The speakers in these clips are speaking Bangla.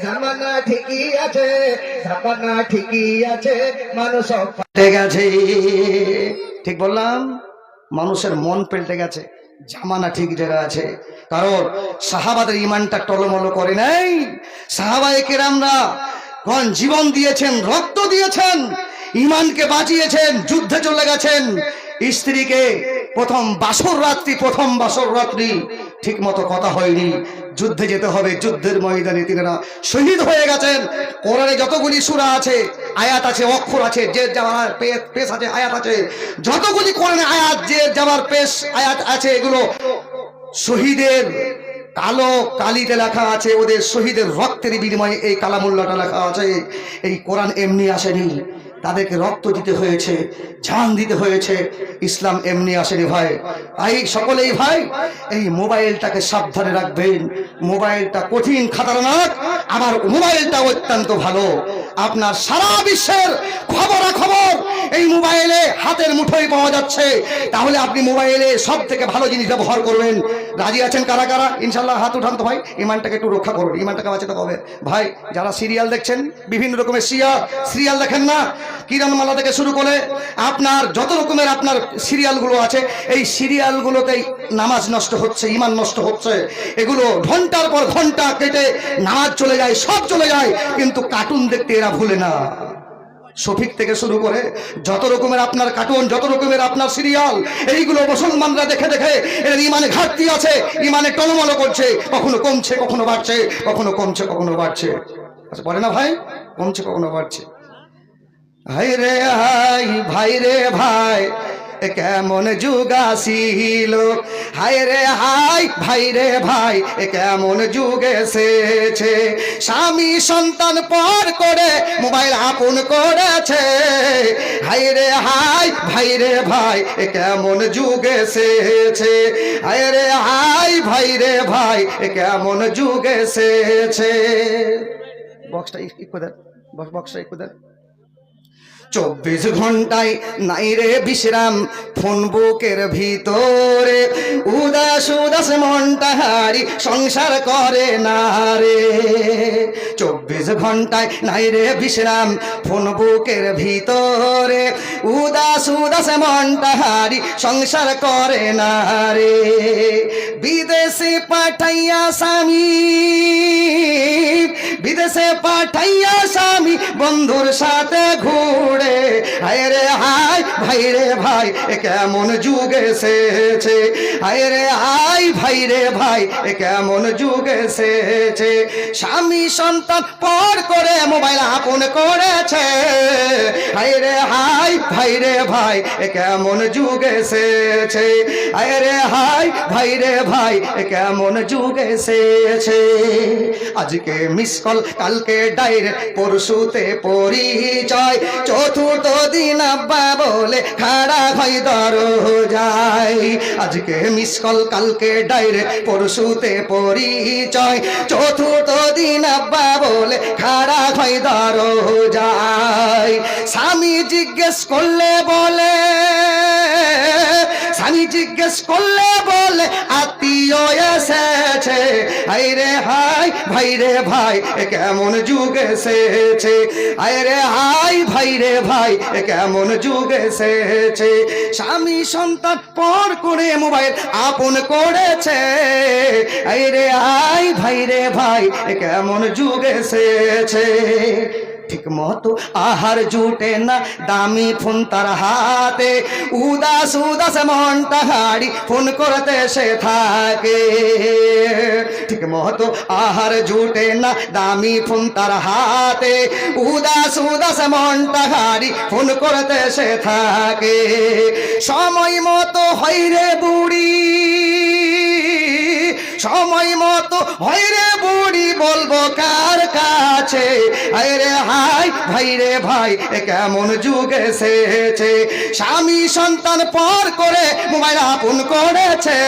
জামানা ঠিকই আছে, জামানা ঠিকই আছে, মানুষ পাল্টে গেছে। ঠিক বললাম? মানুষের মন পাল্টে গেছে, জামানা ঠিক জায়গায় আছে। কারণ সাহাবাদের ইমানটা টলমল করে নাই। সাহাবায়ে কেরামরা কোন জীবন দিয়েছেন, রক্ত দিয়েছেন, ইমানকে বাঁচিয়েছেন, যুদ্ধে চলে গেছেন। স্ত্রীকে প্রথম বাসর রাত্রি ঠিক মতো কথা হয়নি, যুদ্ধে যেতে হবে, যুদ্ধের ময়দানে তিনারা শহীদ হয়ে গেছেন। কোরআনে যতগুলি সূরা আছে, আয়াত আছে, অক্ষর আছে, যে যাওয়ার পেশ আছে, আয়াত আছে, যতগুলি কোরআনে আয়াত, যে যাওয়ার পেশ আয়াত আছে, এগুলো শহীদের কালো কালিতে লেখা আছে, ওদের শহীদের রক্তের বিনিময়ে এই কালামুল্লাটা লেখা আছে। এই কোরআন এমনি আসেনি, তাদেরকে রক্ত দিতে হয়েছে, জান দিতে হয়েছে। ইসলাম এমনি আসেনি ভাই। তাই সকলেই ভাই এই মোবাইলটাকে সাবধানে রাখবেন। মোবাইলটা কঠিন খাতারনাক, আবার মোবাইলটা অত্যন্ত ভালো। আপনার সারা বিশ্বের খবরাখবর এই মোবাইলে হাতের মুঠোয় পাওয়া যাচ্ছে। তাহলে আপনি মোবাইলে সব থেকে ভালো জিনিস ব্যবহার করবেন। রাজি আছেন কারা কারা? ইনশাল্লাহ হাত উঠান তো ভাই। ইমানটাকে একটু রক্ষা করুন, ইমানটাকে বাঁচাতে হবে ভাই। যারা সিরিয়াল দেখছেন, বিভিন্ন রকমের সিরিয়াল দেখেন না, কিরণমালা থেকে শুরু করে আপনার যত রকমের আপনার সিরিয়ালগুলো আছে, এই সিরিয়ালগুলোতেই নামাজ নষ্ট হচ্ছে, ইমান নষ্ট হচ্ছে। এগুলো ঘন্টার পর ঘন্টা কেটে নামাজ চলে যায়, সব চলে যায়, কিন্তু কার্টুন দেখতে এরা ভুলে না। শফিক থেকে শুরু করে যত রকমের আপনার কার্টুন, যত রকমের আপনার সিরিয়াল, এইগুলো মুসলমানরা দেখে দেখে এর ইমানে ঘাটতি আছে, ইমানে টলমল করছে, কখনো কমছে, কখনো বাড়ছে, কখনো কমছে, কখনো বাড়ছে। আচ্ছা বলে না ভাই, কমছে কখনো বাড়ছে। হাই রে হাই, ভাই রে ভাই, এ কেমন যুগ আসিল। হায় রে হাই, ভাই রে ভাই, এ কেমন যুগ এসেছে। স্বামী সন্তান পর করে মোবাইল আপন করেছে। হায় রে হাই, ভাই রে ভাই, এ কেমন যুগ এসেছে। হায় রে হাই, ভাই রে ভাই, এ কেমন যুগ এসেছে। বক্সটা একটু দেন, বক্সটা একটু দেন। 24 ঘন্টায় নাই রে বিশ্রাম, ফোন বুকের ভিতরে উদাস উদাস মনটা হারি সংসার করে না রে। 24 ঘন্টায় নাই রে বিশ্রাম, ফোন বুকের ভিতরে উদাস উদাস মনটা হারি সংসার করে না রে। বিদেশে পাঠাইয়া স্বামী, বিদেশে পাঠাইয়া স্বামী বন্ধুর সাথে ঘুরে। হায় রে হাই, ভাই রে ভাই, এ কেমন যুগ এসেছে। হায় রে হাই, ভাই রে ভাই, এ কেমন যুগ এসেছে। স্বামী সন্তান পর করে মোবাইল আপন করেছে। হায় রে হাই, ভাই রে ভাই, এ কেমন যুগ এসেছে। হায় রে হাই, ভাই রে ভাই, এ কেমন যুগ এসেছে। আজকে মিস কল, কালকে ডাইরেক্ট, পরশুতে পরিচয়, চতুর্থ দিন আব্বা বলে খাড়া হয় দরজায়। আজকে মিস কল, কালকে ডাইরেক্ট, পরশুতে পরিচয়, চতুর্থ দিন আব্বা বলে খাড়া হয় দরজায়। স্বামী জিজ্ঞেস করলে বলে, স্বামী জিজ্ঞেস করলে বলে আত্মীয় এসেছে। হায় রে হাই, ভাই রে ভাই, এ কেমন যুগ এসেছে। হায় রে হাই, ভাই রে ভাই, এ কেমন যুগ এসেছে। স্বামী সন্তান পর করে মোবাইল আপন করেছে। হায় রে হাই, ভাই রে ভাই, এ কেমন যুগ এসেছে। ঠিক মতো আহার জুটে না, দামি ফোন তার হাতে, উদাস উদাস মনটা হারি ফোন করতে সে থাকে। ঠিক মতো আহার জুটে না, দামি ফোন তার হাতে, উদাস উদাস মনটা হারি ফোন করতে সে থাকে। সময় মতো হয় রে বুড়ি, সময় মতো হয় রে বুড়ি, বলবো কার কাছে। হায় রে হাই, ভাই রে ভাই, এ কেমন যুগ এসেছে। স্বামী সন্তান পর করে মোবাইল আপন করেছে।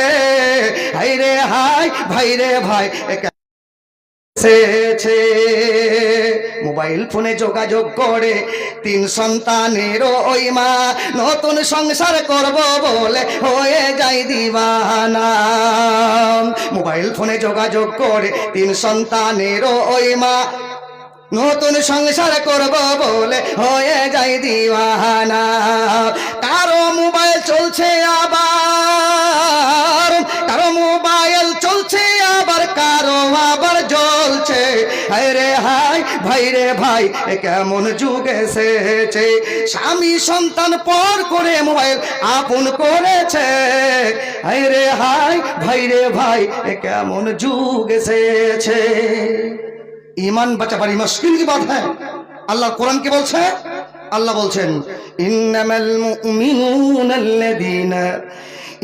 হায় রে হাই, ভাই রে ভাই, এ কেমন এসেছে। মোবাইল ফোনে যোগাযোগ করে 3 সন্তানের ওই মা নতুন সংসার করব বলে হয়ে যায় দিওয়ানা। মোবাইল ফোনে যোগাযোগ করে 3 সন্তানের ওই মা নতুন সংসার করব বলে হয়ে যায় দিওয়ানা। কারো মোবাইল চলছে আবার, কারো মোবাইল চলছে আবার, কারো আবার জ্বলছে। হায় রে হায় ভাই রে ভাই এ কেমন যুগ এসেছে, স্বামী সন্তান পর করে মোবাইল আপন করেছে। হায় রে হায় ভাই রে ভাই এ কেমন যুগ এসেছে। ईमान बचा बड़ी मुश्किल की बात है। अल्लाह कुरान की बोलছে, अल्लाह बोलছেন इन्नमल मुमिनूनल्लज़ीना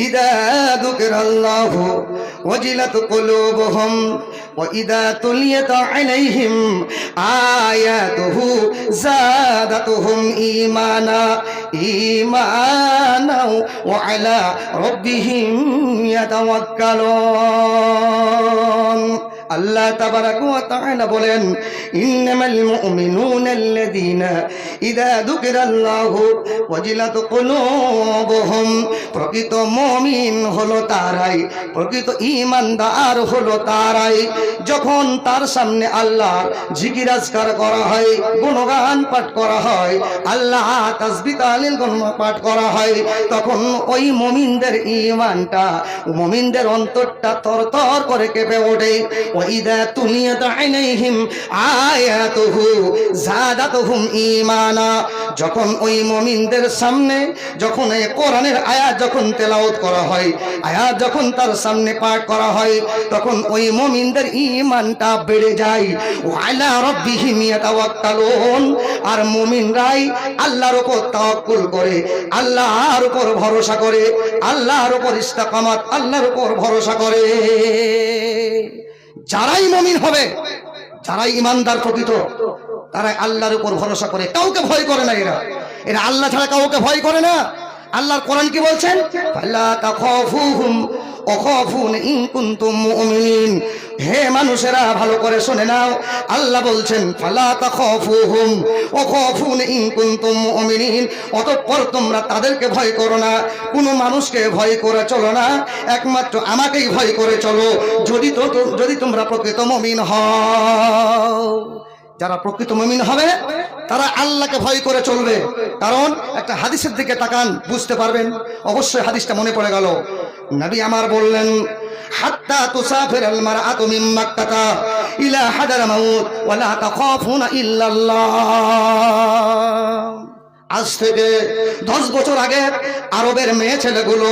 इज़ा ज़ुकिरल्लाहु वजिलत क़ुलूबुहुम व इज़ा तुलियत अलैहिम आयातुहु ज़ादतुहुम ईमाना ईमाना व अला रब्बिहिम यतवक्कलून। अल्लाह तबारक व तआला बोलेन इन्नमल मुमिनूनल्लज़ीना इज़ा ज़ुकिरल्लाहु वजिलत कुलूबुहुम। प्रकृत मुमिन हलो ताराई, प्रकृत ईमानदार हलो ताराई যখন তার সামনে আল্লাহর জিকির আজকার করা হয়, গুণগান পাঠ করা হয়, আল্লাহ তাসবিহ তাহলিল পাঠ করা হয়, তখন ওই মুমিনদের ঈমানটা, মুমিনদের অন্তরটা তরতর করে কেঁপে ওঠে। ওয়াইদা তুলিয়াত আলাইহিম আয়াতুহু যাদাতুহুম ঈমানা। যখন ওই মুমিনদের সামনে যখন এই কোরআনের আয়াত যখন তেলাওয়াত করা হয়, আয়াত যখন তার সামনে পাঠ করা হয়, তখন ওই মুমিনদের ঈমানটা বেড়ে যায়। ওয়ালা রাব্বিহিম ইয়াতাওয়াক্কালুন। আর মুমিনরাই আল্লাহর উপর তাওয়াক্কুল করে, আল্লাহর উপর ভরসা করে, আল্লাহর উপর ইস্তেকামাত, আল্লাহর উপর ভরসা করে। যারাই মুমিন হবে, যারাই ঈমানদার প্রকৃত, তারা আল্লাহর উপর ভরসা করে, কাউকে ভয় করে না। এরা এরা আল্লাহ ছাড়া কাউকে ভয় করে না। আল্লাহর কোরআন কি বলছেন? ফালা তাখাফুহুম ওয়াখাফুন ইন কুনতুম মুমিনিন। হে মানুষেরা ভালো করে শুনে নাও, আল্লাহ বলছেন ফালা তাখাফুহুম ওয়াখাফুন ইন কুনতুম মুমিনিন। অতঃপর তোমরা তাদেরকে ভয় করো না, কোনো মানুষকে ভয় করে চলো না, একমাত্র আমাকেই ভয় করে চলো, যদি তোমরা প্রকৃত মুমিন হও। যারা প্রকৃত মুমিন হবে তারা আল্লাহকে ভয় করে চলবে। কারণ একটা হাদিসের দিকে তাকান, বুঝতে পারবেন। অবশ্যই হাদিসটা মনে পড়ে গেল। নবী আমার বললেন হাত্তা তুসাফির আল মারআতু মিন মাক্কাতা ইলা হাদারামাউত ওয়া লা তাখাফুনা ইল্লাল্লাহ। আজ থেকে 10 বছর আগে আরবের মেয়ে ছেলেগুলো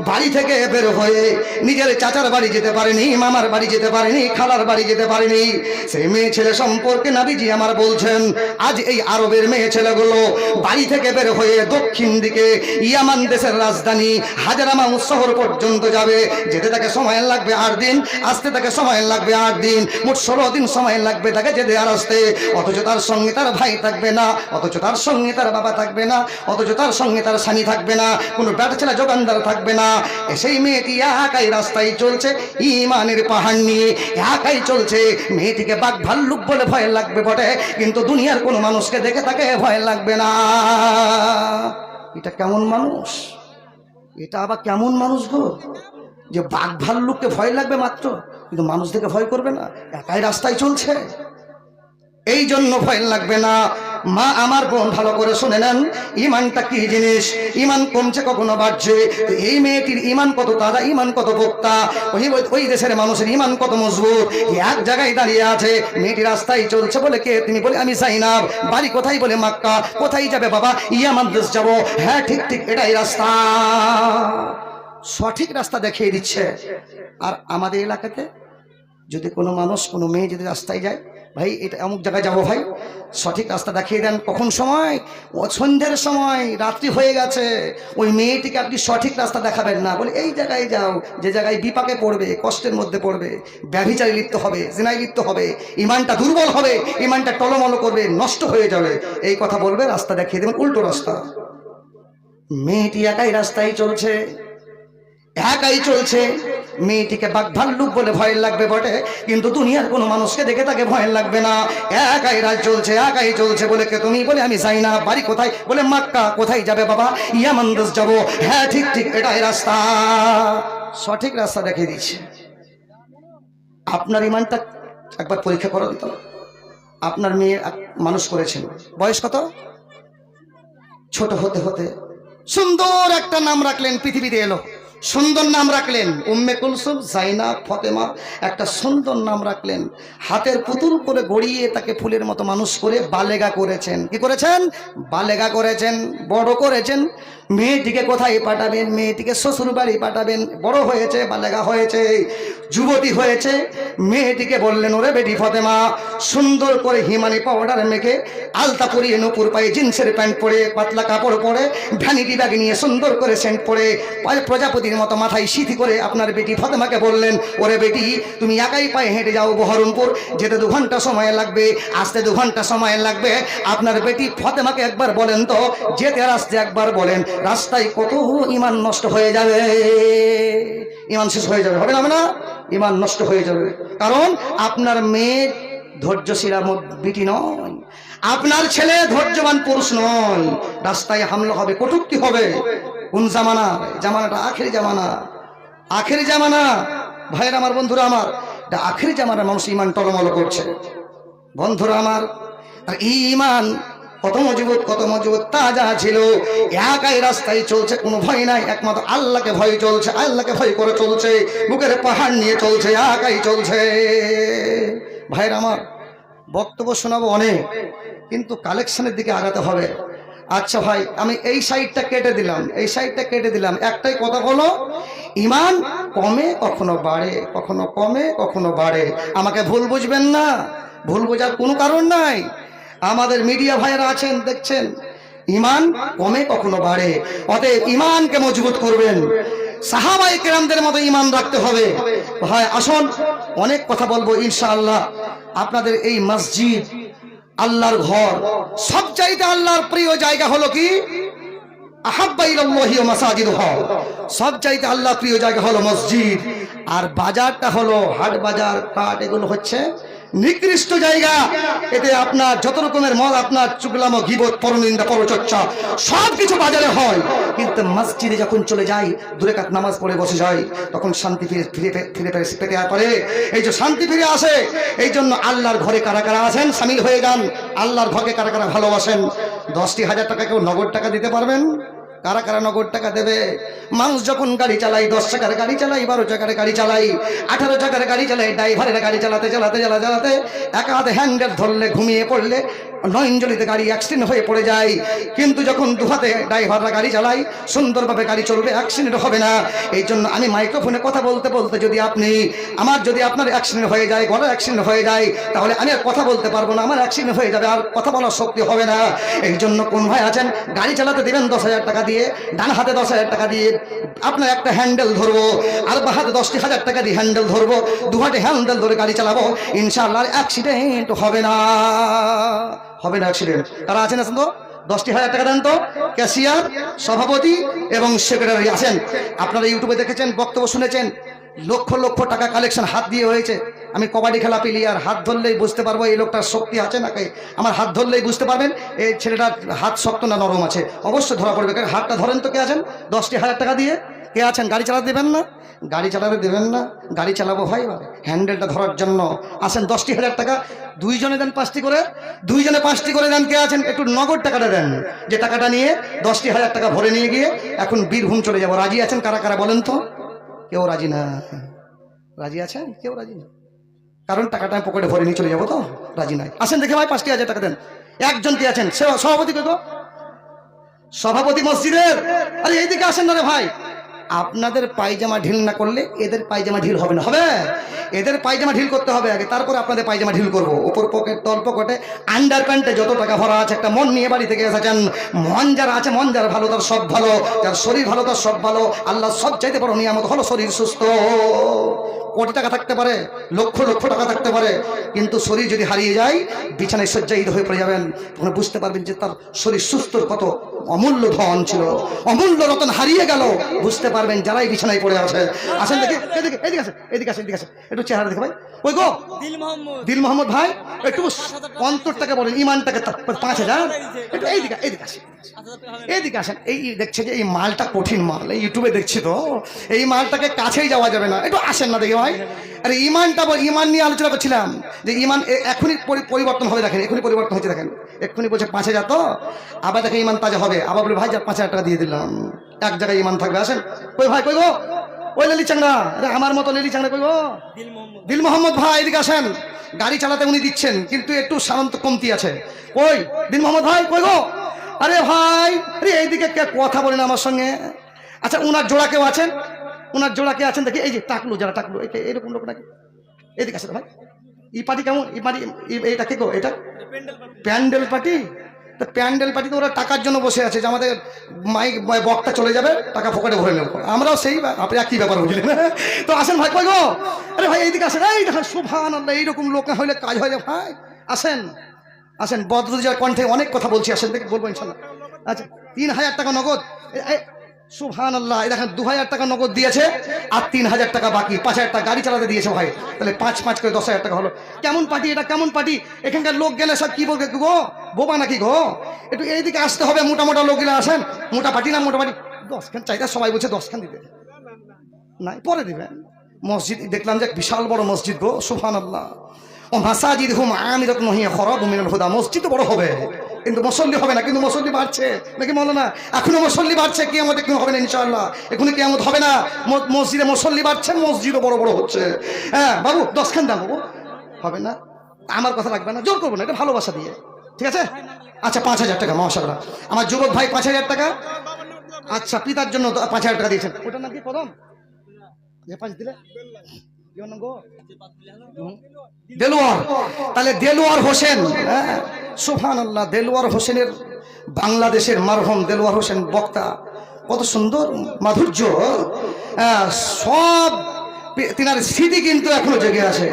বাড়ি থেকে বের হয়ে নিজের চাচার বাড়ি যেতে পারেনি, মামার বাড়ি যেতে পারেনি, খালার বাড়ি যেতে পারেনি। সেই মেয়ে ছেলে সম্পর্কে নবীজি আমার বলছেন আজ এই আরবের মেয়ে ছেলেগুলো বাড়ি থেকে বের হয়ে দক্ষিণ দিকে ইয়ামান দেশের রাজধানী হাজারামাউত শহর পর্যন্ত যাবে। যেতে তাকে সময় লাগবে 8 দিন, আসতে তাকে সময় লাগবে 8 দিন, মোট 16 দিন সময় লাগবে তাকে যেতে আর আসতে। অথচ তার সঙ্গে তার ভাই থাকবে না, অথচ তার সঙ্গে তার বাবা থাকবে না, অথচ তার সঙ্গে তার স্বামী থাকবে না, কোনো বেটা ছেলে জোগানদার থাকবে না। সেই মেয়েটি একাই রাস্তায় চলছে, ঈমানের পাহাড় নিয়ে একাই চলছে। মেয়েটিকে বাঘ ভাল্লুক বলে ভয় লাগবে বটে, কিন্তু দুনিয়ার কোনো মানুষকে দেখে তাকে ভয় লাগবে না। এটা কেমন মানুষ? এটা আবার কেমন মানুষ গো, যে বাঘ ভাল্লুককে ভয় লাগবে মাত্র, কিন্তু মানুষ দেখে ভয় করবে না, একাই রাস্তায় চলছে। এই জন্য ভয় লাগবে না। মা আমার বোন ভালো করে শুনে নেন, ঈমানটা কি জিনিস, ঈমান কমছে কখনো বাড়ছে। তো এই মেয়েটির ঈমান কত তাজা, ঈমান কত পোক্তা, ওই দেশের মানুষের ঈমান কত মজবুত। এক জায়গায় দাঁড়িয়ে আছে, মেয়েটি রাস্তায় চলছে। বলে কে? তিনি বলে আমি যাইনাব। বাড়ি কোথায়? বলে মক্কা। কোথায় যাবে বাবা? ইয়ামান দেশ যাবো। হ্যাঁ ঠিক ঠিক, এটাই রাস্তা। সঠিক রাস্তা দেখিয়ে দিচ্ছে। আর আমাদের এলাকাতে যদি কোনো মানুষ, কোনো মেয়ে যদি রাস্তায় যায়, ভাই এটা অমুক জায়গায় যাবো, ভাই সঠিক রাস্তা দেখিয়ে দেন। কখন সময়? ও সন্ধ্যের সময়, রাত্রি হয়ে গেছে। ওই মেয়েটিকে আপনি সঠিক রাস্তা দেখাবেন না, বলে এই জায়গায় যাও, যে জায়গায় বিপাকে পড়বে, কষ্টের মধ্যে পড়বে, ব্যভিচারে লিপ্ত হবে, জিনায় লিপ্ত হবে, ঈমানটা দুর্বল হবে, ঈমানটা টলমল করবে, নষ্ট হয়ে যাবে, এই কথা বলবে, রাস্তা দেখিয়ে দেবেন উল্টো রাস্তা। মেয়েটি একাই রাস্তায় চলছে। একাই চলছে। মেয়েটিকে বাঘ ভাল্লুক বলে ভয় লাগবে বটে, কিন্তু দুনিয়ার কোনো মানুষকে দেখে তাকে ভয় লাগবে না। একাই রাজ চলছে, একাই চলছে। বলে কে তুমি? বলে আমি যাই না। বাড়ি কোথায়? বলে মক্কা। কোথায় যাবে বাবা? ইয়ামান দেশ যাবো। হ্যাঁ ঠিক ঠিক, এটাই রাস্তা। সঠিক রাস্তা দেখিয়ে দিচ্ছে। আপনার ইমানটা একবার পরীক্ষা করুন তো। আপনার মেয়ে মানুষ করেছেন, বয়স কত? ছোট হতে হতে সুন্দর একটা নাম রাখলেন, পৃথিবীতে এলো, সুন্দর নাম রাখলেন উম্মে কুলসুম, জাইনাব, ফতেমা, একটা সুন্দর নাম রাখলেন। হাতের পুতুল করে গড়িয়ে তাকে ফুলের মতো মানুষ করে বালেগা করেছেন। কি করেছেন? বালেগা করেছেন, বড় করেছেন। মেয়েটিকে কোথায় পাঠাবেন? মেয়েটিকে শ্বশুর বাড়ি পাঠাবেন। বড় হয়েছে, বালেগা হয়েছে, যুবতী হয়েছে। মেয়েটিকে বললেন, ওরে বেটি ফতেমা, সুন্দর করে হিমানি পাউডার মেখে, আলতা পরিয়ে, নুপুর পায়ে, জিন্সের প্যান্ট পরে, পাতলা কাপড় পরে, ভ্যানিটি ব্যাগ নিয়ে সুন্দর করে সেন্ট পরে, প্রজাপতির মতো মাথায় সিথি করে আপনার বেটি ফতেমাকে বললেন, ওরে বেটি, তুমি একাই পায়ে হেঁটে যাও বহরমপুর, যেতে 2 ঘন্টা সময় লাগবে, আসতে 2 ঘন্টা সময় লাগবে। আপনার বেটি ফতেমাকে একবার বলেন তো, যেতে আর আসতে একবার বলেন, রাস্তায় কত ইমান নষ্ট হয়ে যাবে। ইমান শেষ হয়ে যাবে, হবে না? হবে না? ইমান নষ্ট হয়ে যাবে। কারণ আপনার মেয়ে ধৈর্যশীলা বিটি নয়, আপনার ছেলে ধৈর্যবান পুরুষ নয়। রাস্তায় হামলা হবে, কটূক্তি হবে। কোন জামানা? জামানাটা আখেরি জামানা, আখেরি জামানা। ভাইয়ের আমার, বন্ধুরা আমার, এটা আখেরি জামানা। মানুষ ইমান টলমল করছে। বন্ধুরা আমার, আর ইমান কত মজবুত, কত মজবুত, তাজা ছিল। একাই রাস্তায় চলছে, কোনো ভয় নাই, একমাত্র আল্লাহকে ভয় চলছে, আল্লাহকে ভয় করে চলছে, বুকের পাহাড় নিয়ে চলছে, একাই চলছে। ভাইয়ের আমার, বক্তব্য শোনাবো অনেক, কিন্তু কালেকশনের দিকে আগাতে হবে। আচ্ছা ভাই, আমি এই সাইডটা কেটে দিলাম, এই সাইডটা কেটে দিলাম। একটাই কথা বলো, ইমান কমে কখনো বাড়ে, কখনো কমে কখনো বাড়ে। আমাকে ভুল বুঝবেন না, ভুল বোঝার কোনো কারণ নাই। আমাদের মিডিয়া ভাইয়েরা আছেন, দেখছেন, ইমান কমে কখনো বাড়ে। অতএব ইমানকে মজবুত করবেন, সাহাবায়ে কেরামদের মতো ইমান রাখতে হবে। ভাই আসুন, অনেক কথা বলবো ইনশাআল্লাহ। আপনাদের এই মসজিদ, আল্লাহর ঘর, সবচাইতে আল্লাহর প্রিয় জায়গা হলো কি? আহাব্বা ইলাল্লাহি ওয়া মাসাজিদুহা। সবচাইতে আল্লাহর প্রিয় জায়গা হলো মসজিদ। আর বাজারটা হলো হাট বাজার, কাট, এগুলো হচ্ছে নিকৃষ্ট জায়গা। এতে আপনার যত রকমের মদ, আপনার চুগলামো, গীবত, পরনিন্দা, পরচর্চা সব কিছু বাজারে হয়। কিন্তু মসজিদে যখন চলে যাই, 2 রাকাত নামাজ পড়ে বসে যাই, তখন শান্তি ফিরে পেতে পারে। এই যে শান্তি ফিরে আসে, এই জন্য আল্লাহর ঘরে কারা কারা আছেন শামিল হয়ে যান। আল্লাহর ঘরকে কারা কারা ভালোবাসেন? 10,000 টাকা কেউ নগদ টাকা দিতে পারবেন? কারা কারা নগদ টাকা দেবে? মানুষ যখন গাড়ি চালাই, 10 চাকার গাড়ি চালাই, 12 চাকার গাড়ি চালাই, 18 চাকার গাড়ি চালাই, ড্রাইভারের গাড়ি চালাতে চালাতে চালাতে চালাতে এক হাতে হ্যান্ডেল ধরলে, ঘুমিয়ে পড়লে নয়নজলিতে গাড়ি অ্যাক্সিডেন্ট হয়ে পড়ে যায়। কিন্তু যখন 2 হাতে ড্রাইভাররা গাড়ি চালাই, সুন্দরভাবে গাড়ি চলবে, অ্যাক্সিডেন্ট হবে না। এই জন্য আমি মাইক্রোফোনে কথা বলতে বলতে যদি আপনার অ্যাক্সিডেন্ট হয়ে যায়, গলার অ্যাক্সিডেন্ট হয়ে যায়, তাহলে আমি আর কথা বলতে পারবো না, আমার অ্যাক্সিডেন্ট হয়ে যাবে, আর কথা বলার শক্তি হবে না। এই জন্য কোন ভাই আছেন গাড়ি চালাতে দিবেন 10,000 টাকা দিয়ে, ডান হাতে 10,000 টাকা দিয়ে আপনার একটা হ্যান্ডেল ধরবো, আর বা হাতে 10,000 টাকা দিয়ে হ্যান্ডেল ধরবো, 2 হাতে হ্যান্ডেল ধরে গাড়ি চালাবো, ইনশাআল্লাহ অ্যাক্সিডেন্ট হবে না, হবে না অ্যাক্সিডেন্ট। তারা আছেন তো? 10,000 টাকা দেন তো। ক্যাশিয়ার, সভাপতি এবং সেক্রেটারি আছেন। আপনারা ইউটিউবে দেখেছেন, বক্তব্য শুনেছেন, লক্ষ লক্ষ টাকা কালেকশন হাত দিয়ে হয়েছে। আমি কবাডি খেলা প্লেয়ার, হাত ধরলেই বুঝতে পারবো এই লোকটার শক্তি আছে নাকি। আমার হাত ধরলেই বুঝতে পারবেন এই ছেলেটার হাত শক্ত না নরম আছে, অবশ্যই ধরা পড়বে। হাতটা ধরেন তো, কে আছেন 10,000 টাকা দিয়ে? কে আছেন? গাড়ি চালাতে দেবেন না? গাড়ি চালাতে দেবেন না? গাড়ি চালাবো ভাই, হ্যান্ডেলটা ধরার জন্য আসেন। 10,000 টাকা, 2 জনে দেন 5টি করে, 2 জনে 5টি করে দেন। কে আছেন একটু নগদ টাকাটা দেন, যে টাকাটা নিয়ে 10,000 টাকা ভরে নিয়ে গিয়ে এখন বীরভূম চলে যাবো। রাজি আছেন কারা কারা বলেন তো? কেউ রাজি না। রাজি আছেন? কেউ রাজি না, কারণ টাকাটা আমি পকেটে ভরে নিয়ে চলে যাবো, তো রাজি নাই। আসেন দেখে ভাই, 5,000 টাকা দেন। একজন কে আছেন? সভাপতি কত? সভাপতি মসজিদের। আরে এইদিকে আসেন না রে ভাই। আপনাদের পায়জামা ঢিল না করলে এদের পায়জামা ঢিল হবে না। হবে? এদের পায়জামা ঢিল করতে হবে আগে, তারপরে আপনাদের পায়জামা ঢিল করবো। উপর পকেট, তল পকেটে, আন্ডার প্যান্টে যত টাকা ভরা আছে, একটা মন নিয়ে বাড়ি থেকে এসেছেন। মন যার আছে, মন যার ভালো, তার সব ভালো। যার শরীর ভালো, তার সব ভালো। আল্লাহ সব চাইতে বড় নিয়ামত হলো শরীর সুস্থ। কোটি টাকা থাকতে পারে, লক্ষ লক্ষ টাকা থাকতে পারে, কিন্তু শরীর যদি হারিয়ে যায়, বিছানায় শয্যায়িত হয়ে পড়ে যাবেন, তখন বুঝতে পারবেন যে তার শরীর সুস্থ কত অমূল্য ধন ছিল, অমূল্য রতন হারিয়ে গেল। বুঝতে পারবেন যারাই বিছানায় পড়ে আছে। আসেন দেখি, এদিকে এদিকে আসেন, এদিকে আসেন, এদিকে আসেন, একটু চেহারা দেখে ভাই। ওই গো দিল মোহাম্মদ ভাই, একটু অন্তরটাকে বলেন, ইমানটাকে। 5,000 একটু এইদিকে, এদিকে আসেন, এদিকে আসেন। এই দেখছে যে এই মালটা কঠিন মাল, এই ইউটিউবে দেখছি তো, এই মালটাকে কাছেই যাওয়া যাবে না, একটু আসেন না দেখি ভাই। আরে ইমানটা, ইমান নিয়ে আলোচনা করছিলাম যে ইমান এখনই পরিবর্তন হবে। দেখেন এখনই পরিবর্তন হচ্ছে, দেখেন এক্ষুনি বলছে 5,000, তো আবার দেখেন ইমান তাজা হবে, আবার বলে ভাই 5,000 টাকা দিয়ে দিলাম, এক জায়গায় ইমান থাকবে। আসেন কই ভাই, কই গো ওই লেলি চাংড়া, আমার মতো লেলি চাংড়া, কই গো দিল মোহাম্মদ ভাই, এদিকে আসেন। গাড়ি চালাতে উনি দিচ্ছেন, কিন্তু একটু সামান্ত কমতি আছে। কই দিল মোহাম্মদ ভাই, কই গো? আরে ভাই, আরে এইদিকে কে কথা বলেন আমার সঙ্গে? আচ্ছা উনার জোড়া কেউ আছেন? উনার জোড়া কে আছেন দেখি? এই যে টাকলু, যারা টাকলু, এরকম লোক নাকি? এদিকে আসেন ভাই। ই পার্টি কেমন? ই পার্টি, এটা কে গো? এটা প্যান্ডেল পার্টি। তা প্যান্ডেল পার্টিতে ওরা টাকার জন্য বসে আছে, যে আমাদের মাইক বক্তা চলে যাবে, টাকা পকেটে ভরে নেব। আমরাও সেই, আপনি একই ব্যাপার বুঝলেন। তো আসেন ভাই, কই গো? আরে ভাই এইদিকে আসেন। এই দেখেন সুবহানাল্লাহ, এইরকম লোক না হইলে কাজ হয় না ভাই। আসেন আসেন, বদরুজার কণ্ঠে অনেক কথা বলছি, আসেন দেখি, বলবো ইনশাল্লাহ। আচ্ছা 3,000 টাকা নগদ, সুবহানাল্লাহ। এই দেখেন 2,000 টাকা নগদ দিয়েছে, আর 3,000 টাকা বাকি, 5,000 টাকা গাড়ি চালাতে দিয়েছে ভাই। তাহলে 5 করে 10,000 টাকা হলো। কেমন পার্টি এটা, কেমন পার্টি? এখানকার লোক গেলে সব কি বলবে গো, বোবা নাকি গো? একটু এইদিকে আসতে হবে, মোটা মোটা লোকগুলো আসেন। মোটা পার্টি না, মোটা পার্টি 10 খান চাইতে, সবাই বলছে 10 খান দিতে, নাই পরে দিবেন। মসজিদ দেখলাম যে বিশাল বড় মসজিদ গো, সুবহানাল্লাহ। ও মাসাজিদহুম আমিরাতুন হিয়া খরাবু মিনাল হুদা। মসজিদ তো বড় হবে, কিন্তু মুসল্লি হবে না। কিন্তু মুসল্লি বাড়ছে নাকি মাওলানা? এখনো মুসল্লি বাড়ছে, কিয়ামত এখন হবে না ইনশাআল্লাহ। এখনো কিয়ামত হবে না, মসজিদে মুসল্লি বাড়ছে, মসজিদও বড় বড় হচ্ছে। হ্যাঁ বাবু 10 খান দাম হবে না, আমার কথা রাখবে না, জোর করবো না, এটা ভালোবাসা দিয়ে, ঠিক আছে? আচ্ছা 5,000 টাকা, মাশাআল্লাহ। আমার যুবক ভাই 5,000 টাকা। আচ্ছা পিতার জন্য 5,000 টাকা দিয়েছেন। ওটার নাম কি? কদম যে 5 দিলে দেলোয়ার। তাহলে দেলোয়ার হোসেন, সুবহানাল্লাহ। দেলোয়ার হোসেনের, বাংলাদেশের মারহুম দেলোয়ার হোসেন বক্তা, কত সুন্দর মাধুর্য, সব তিনার স্মৃতি কিন্তু এখনো জেগে আছে,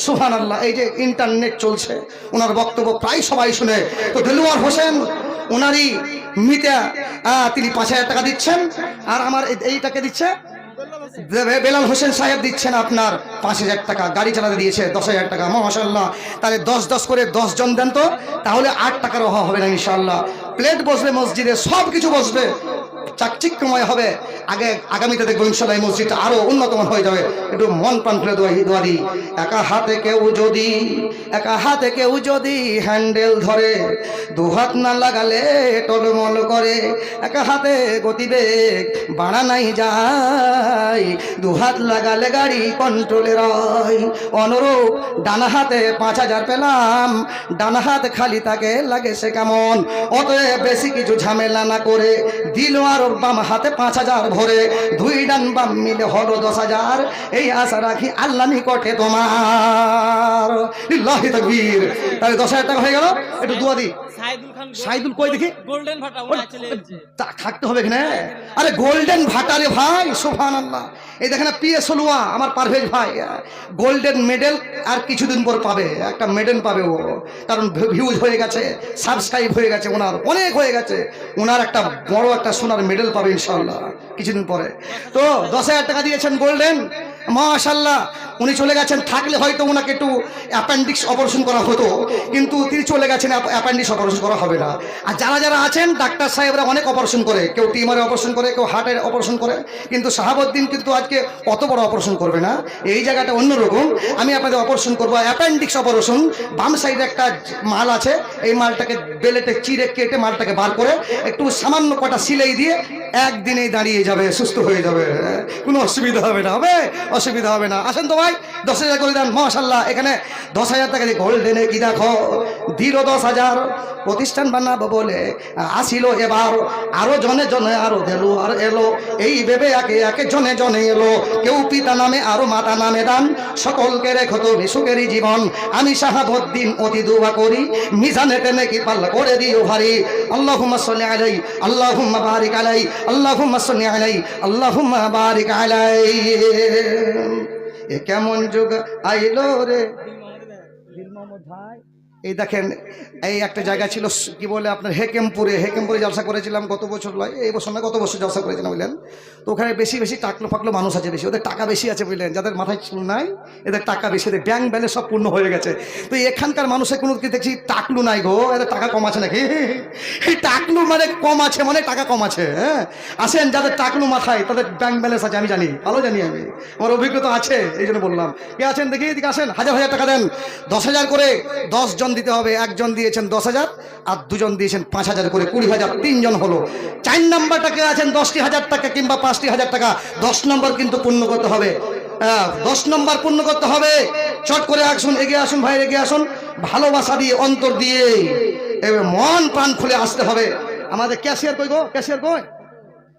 সুবহানাল্লাহ। এই যে ইন্টারনেট চলছে, ওনার বক্তব্য প্রায় সবাই শুনে। তো দেলোয়ার হোসেন ওনারই মিতা, তিনি 5,000 টাকা দিচ্ছেন, আর আমার এইটাকে দিচ্ছে বেলাল হোসেন সাহেব দিচ্ছেন আপনার 5,000 টাকা। গাড়ি চালাতে দিয়েছে 10,000 টাকা, মাশাআল্লাহ। তাহলে 10 করে 10 জন দেন তো, তাহলে 8 টাকার অভাব হবে না ইনশাআল্লাহ। প্লেট বসবে মসজিদে, সব কিছু বসবে, চাকচিক্যময় হবে। আগামীতে দেখবো ইনশাআল্লাহ এই মসজিদটা আরো উন্নতম হয়ে যাবে। একটু মন প্রাণ খুলে দোয়া দিই। একা হাতে কেউ যদি হ্যান্ডেল ধরে, 2 হাত না লাগালে টলমল করে। একা হাতে গতিবেগ বাড়ানাই যায়, 2 হাত লাগালে গাড়ি কন্ট্রোলে রয়। অনুরূপ ডানা হাতে 5,000 পেলাম, ডানা হাত খালি তাকে লাগে সে কেমন? অতএব বেশি কিছু ঝামেলা না করে দিল আর ওর বাম হাতে 5,000 ভরে, 2 ডান বাম মিলে হলো 10,000। এই আশা রাখি আল্লাহ নিকটে তোমার। লিল্লাহি তাকবীর। তাহলে 10,000 টাকা হয়ে গেল। একটু দোয়া দি। সাইদুল কই দেখি? গোল্ডেন ভাটা থাকতে হবে এখানে। আরে গোল্ডেন ভাটা রে ভাই, সুবহানাল্লাহ। এই দেখেন পিএস হলুয়া আমার পারভেজ ভাই, গোল্ডেন মেডেল আর কিছুদিন পর পাবে, একটা মেডেল পাবে ও, কারণ ভিউজ হয়ে গেছে, সাবস্ক্রাইব হয়ে গেছে, ওনার অনেক হয়ে গেছে, ওনার একটা বড় একটা সোনার মেডেল পাবে ইনশাআল্লাহ কিছুদিন পরে। তো 10,000 টাকা দিয়েছেন গোল্ডেন, মাশাআল্লাহ। উনি চলে গেছেন, থাকলে হয়তো ওনাকে একটু অ্যাপেন্ডিক্স অপারেশন করা হতো, কিন্তু তিনি চলে গেছেন, অ্যাপেন্ডিক্স অপারেশন করা হবে না। আর যারা আছেন ডাক্তার সাহেবরা অনেক অপারেশন করে, কেউ টিউমারে অপারেশন করে, কেউ হার্টের অপারেশন করে, কিন্তু শাহাবুদ্দিন কিন্তু আজকে অত বড় অপারেশন করবে না, এই জায়গাটা অন্যরকম। আমি আপনাদের অপারেশন করবো অ্যাপেন্ডিক্স অপারেশন। বাম সাইডে একটা মাল আছে, এই মালটাকে বেলেটে চিড়ে কেটে মালটাকে বার করে একটু সামান্য কটা সিলাই দিয়ে একদিনেই দাঁড়িয়ে যাবে, সুস্থ হয়ে যাবে, কোনো অসুবিধা হবে না, অসুবিধা হবে না। আসেন তো ভাই 10,000 করে দেন, মাশাআল্লাহ। এখানে 10,000 টাকা দিয়ে গোল্ডেনে কি দেখো দিল 10,000। প্রতিষ্ঠান বানাবো বলে আসিল এবার, আরো জনে আরো দেলো আর এলো, এই ভেবে একে জনে এলো। কেউ পিতা নামে আরো মাতা নামে দান, সকলকে রেখো তুমি সুখেরই জীবন। আমি শাহাবুদ্দিন অতি দোয়া করি, মিজানে টেনে কি পাল্লা করে দিও ভারী। আল্লাহুম্মা সাল্লি আলাইহি, আল্লাহুম্মা বারিক আলাইহি, আল্লাহুম্মা সাল্লি আলাইহি, আল্লাহুম্মা বারিক আলাইহি। এ কেমন যুগ আইলো রে। এই দেখেন, এই একটা জায়গা ছিল কি বলে আপনার হেকেমপুরে জলসা করেছিলাম গত বছর নয়, এই বছর না গত বছর জলসা করেছিলাম বুঝলেন। তো ওখানে বেশি বেশি টাকলো ফাকলো মানুষ আছে, বেশি ওদের টাকা বেশি আছে বুঝলেন, যাদের মাথায় চুল নাই এদের টাকা বেশি, এদের ব্যাংক ব্যালেন্স সব পূর্ণ হয়ে গেছে। তো এখানকার মানুষের কোনো কি দেখছি টাকলু নাই গো, এদের টাকা কম আছে নাকি? এই টাকলু মানে কম আছে মানে টাকা কম আছে। হ্যাঁ আসেন, যাদের টাকলু মাথায় তাদের ব্যাংক ব্যালেন্স আছে, আমি জানি, ভালো জানি, আমি আমার অভিজ্ঞতা আছে, এই জন্য বললাম। কে আছেন দেখি, এদিকে আসেন। হাজার হাজার টাকা দেন, 10,000 করে 10 জন দিতে হবে। একজন দিয়েছেন 10,000 আর দুজন দিয়েছেন 5,000 করে, 20,000, 3 জন হলো। 4 নাম্বারটাকে আছেন 10,000 টাকা কিংবা 5,000 টাকা, 10 নম্বর কিন্তু পূর্ণ করতে হবে। 10 নম্বর পূর্ণ করতে হবে। চট করে আসুন, এগিয়ে আসুন ভাই, এগিয়ে আসুন। ভালোবাসা দিয়ে, অন্তর দিয়ে, এবার মন প্রাণ খুলে আসতে হবে। আমাদের ক্যাশিয়ার কই গো, ক্যাশিয়ার কই,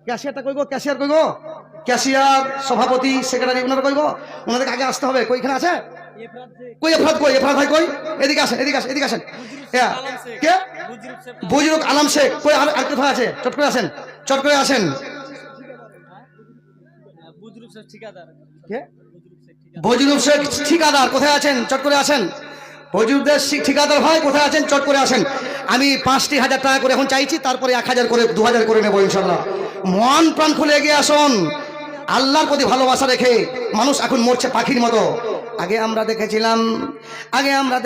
ক্যাশিয়ারটা কই গো, ক্যাশিয়ার কই গো, ক্যাশিয়ার, সভাপতি, সেক্রেটারি, ওনারা কই গো, ওনাদের আগে আসতে হবে। কইখানে আছে কই এফরাত, কই এফরাত ভাই, কই এদিকে আসেন, এদিকে আসেন, এদিকে আসেন। কে? বুজরুক আলম শেখ কই? আর কোথায় আছে? চট করে আসেন, চট করে আসেন। বজরুল শেখ ঠিকাদার কোথায় আছেন? চট করে আসেন। বজরুল শেখ ঠিকাদার ভাই কোথায় আছেন? চট করে আসেন। আমি 5,000 টাকা করে এখন চাইছি, তারপরে 1,000 করে 2,000 করে নেবো ইনশাল্লাহ। মন প্রাণ খুলে এগিয়ে আসুন। আল্লাহর প্রতি ভালোবাসা রেখে মানুষ এখন মরছে পাখির মতো। আগে আমরা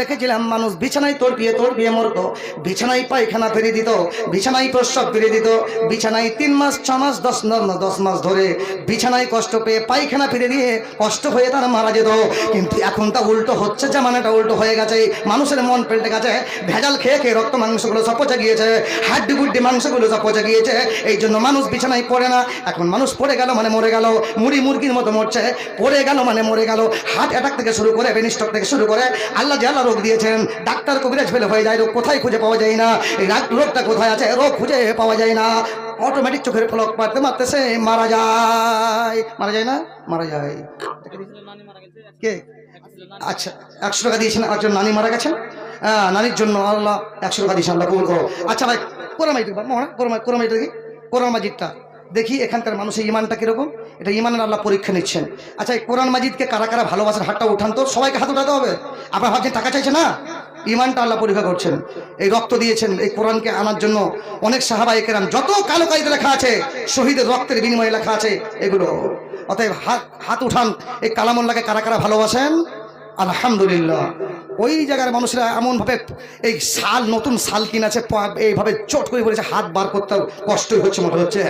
দেখেছিলাম মানুষ বিছানায় তড়পিয়ে মরতো, বিছানায় পায়খানা ফেলে দিত, বিছানায় প্রস্রাব ফেলে দিত, বিছানায় 3 মাস 6 মাস 10 মাস ধরে বিছানায় কষ্ট পেয়ে পায়খানা ফেলে দিয়ে কষ্ট হয়ে তারা মারা যেত। কিন্তু এখন তা উল্টো হচ্ছে, জামানাটা উল্টো হয়ে গেছে। মানুষের মন পেল্টে গেছে, ভেজাল খেয়ে খেয়ে রক্ত মাংসগুলো সব পচে গিয়েছে, হাড্ডি গুড্ডি মাংসগুলো সব পচে গিয়েছে। এই জন্য মানুষ বিছানায় পড়ে না। এখন মানুষ পড়ে গেল মানে মরে গেল, মুরগির মতো মরছে, পড়ে গেল মানে মরে গেল। হার্ট অ্যাটাক থেকে শুরু করে, ব্রেন স্ট্রোক থেকে শুরু করে, আল্লাহ যে আল্লাহ রোগ দিয়েছেন, ডাক্তার কবিরাজ ফেলে হয়ে যায়, রোগ কোথায় খুঁজে পাওয়া যায় না। এই রোগটা কোথায় আছে, রোগ খুঁজে পাওয়া যায় না। অটোমেটিক চোখের পলক মারতে সে মারা যায় না, মারা যায়। কে? আচ্ছা, 100 টাকা দিয়েছেন, একজন নানি মারা গেছেন, নানির জন্য আল্লাহ 100 টাকা দিয়েছেন, আল্লাহ কবুল করো। আচ্ছা ভাই, কোরআন মাজিদটা দেখি এখানকার মানুষের ইমানটা কিরকম, এটা ইমানের আল্লাহ পরীক্ষা নিচ্ছেন। আচ্ছা, এই কোরআন মাজিদকে কারা কারা ভালোবাসার হাতটা উঠান তো, সবাইকে হাত উঠাতে হবে। আপনার ভাবছেন টাকা চাইছে না, ইমানটা আল্লাহ পরীক্ষা করছেন। এই রক্ত দিয়েছেন এই কোরআনকে আনার জন্য, অনেক সাহাবায়ে কেরাম, যত কালো কায়দা লেখা আছে শহীদের রক্তের বিনিময়ে লেখা আছে এগুলো। অতএব হাত উঠান। এই কালামুল্লাহকে কারা কারা ভালোবাসেন? আলহামদুলিল্লাহ। ওই জায়গার মানুষরা এমনভাবে এই নতুন শাল কিনেছে, এইভাবে চট করে বলেছে, হাত বার করতে কষ্টই হচ্ছে মনে হচ্ছে।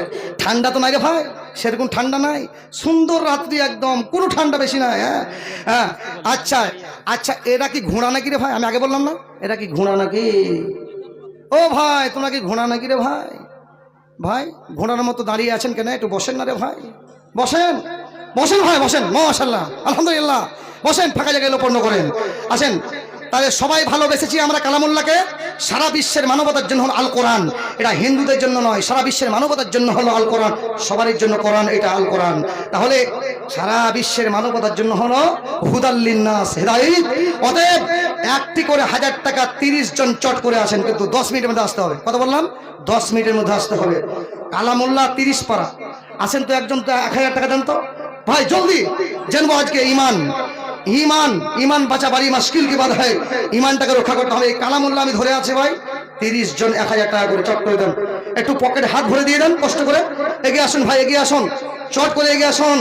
ঠান্ডা তো নাই রে ভাই, সেরকম ঠান্ডা নাই, সুন্দর রাত্রি একদম, কোনো ঠান্ডা বেশি নাই। হ্যাঁ আচ্ছা, এরা কি ঘোড়া নাকি রে ভাই? আমি আগে বললাম না, এরা কি ঘোড়া নাকি? ও ভাই, তোমরা কি ঘোড়া নাকি রে ভাই? ভাই ঘোড়ার মতো দাঁড়িয়ে আছেন কেন? একটু বসেন না রে ভাই, বসেন ভাই, বসেন। মাশাআল্লাহ, আলহামদুলিল্লাহ, বসেন, ফাঁকা জায়গায় লোপন্ন করেন। আসেন, তাহলে সবাই ভালোবেসেছি আমরা কালামুল্লাহকে। সারা বিশ্বের মানবতার জন্য হলো আল কোরআন, এটা হিন্দুদের জন্য নয়, সারা বিশ্বের মানবতার জন্য হলো আল কোরআন, সবার জন্য কোরআন, এটা আল কোরআন। তাহলে সারা বিশ্বের মানবতার জন্য হলো হুদাল লিন্নাস, হিদায়াত। অতএব একটি করে 1,000 টাকা 30 জন চট করে আসেন, কিন্তু 10 মিনিটের মধ্যে আসতে হবে। কত বললাম? 10 মিনিটের মধ্যে আসতে হবে। কালামুল্লাহ 30 পারা আসেন তো, একজন তো 1,000 টাকা দেন তো ভাই, জলদি জানবো আজকে। ইমান বাঁচা বাড়ি মুশকিল কি বাত হয়, ইমানটাকে রক্ষা করতে হবে। কালামুল্লাহ আমি ধরে আছে ভাই, 30 জন 1,000 টাকা করে চট করে দেন। একটু পকেটে হাত ভরে দিয়ে দেন কষ্ট করে। এগিয়ে আসুন ভাই, এগিয়ে আসুন, চট করে এগিয়ে আসুন।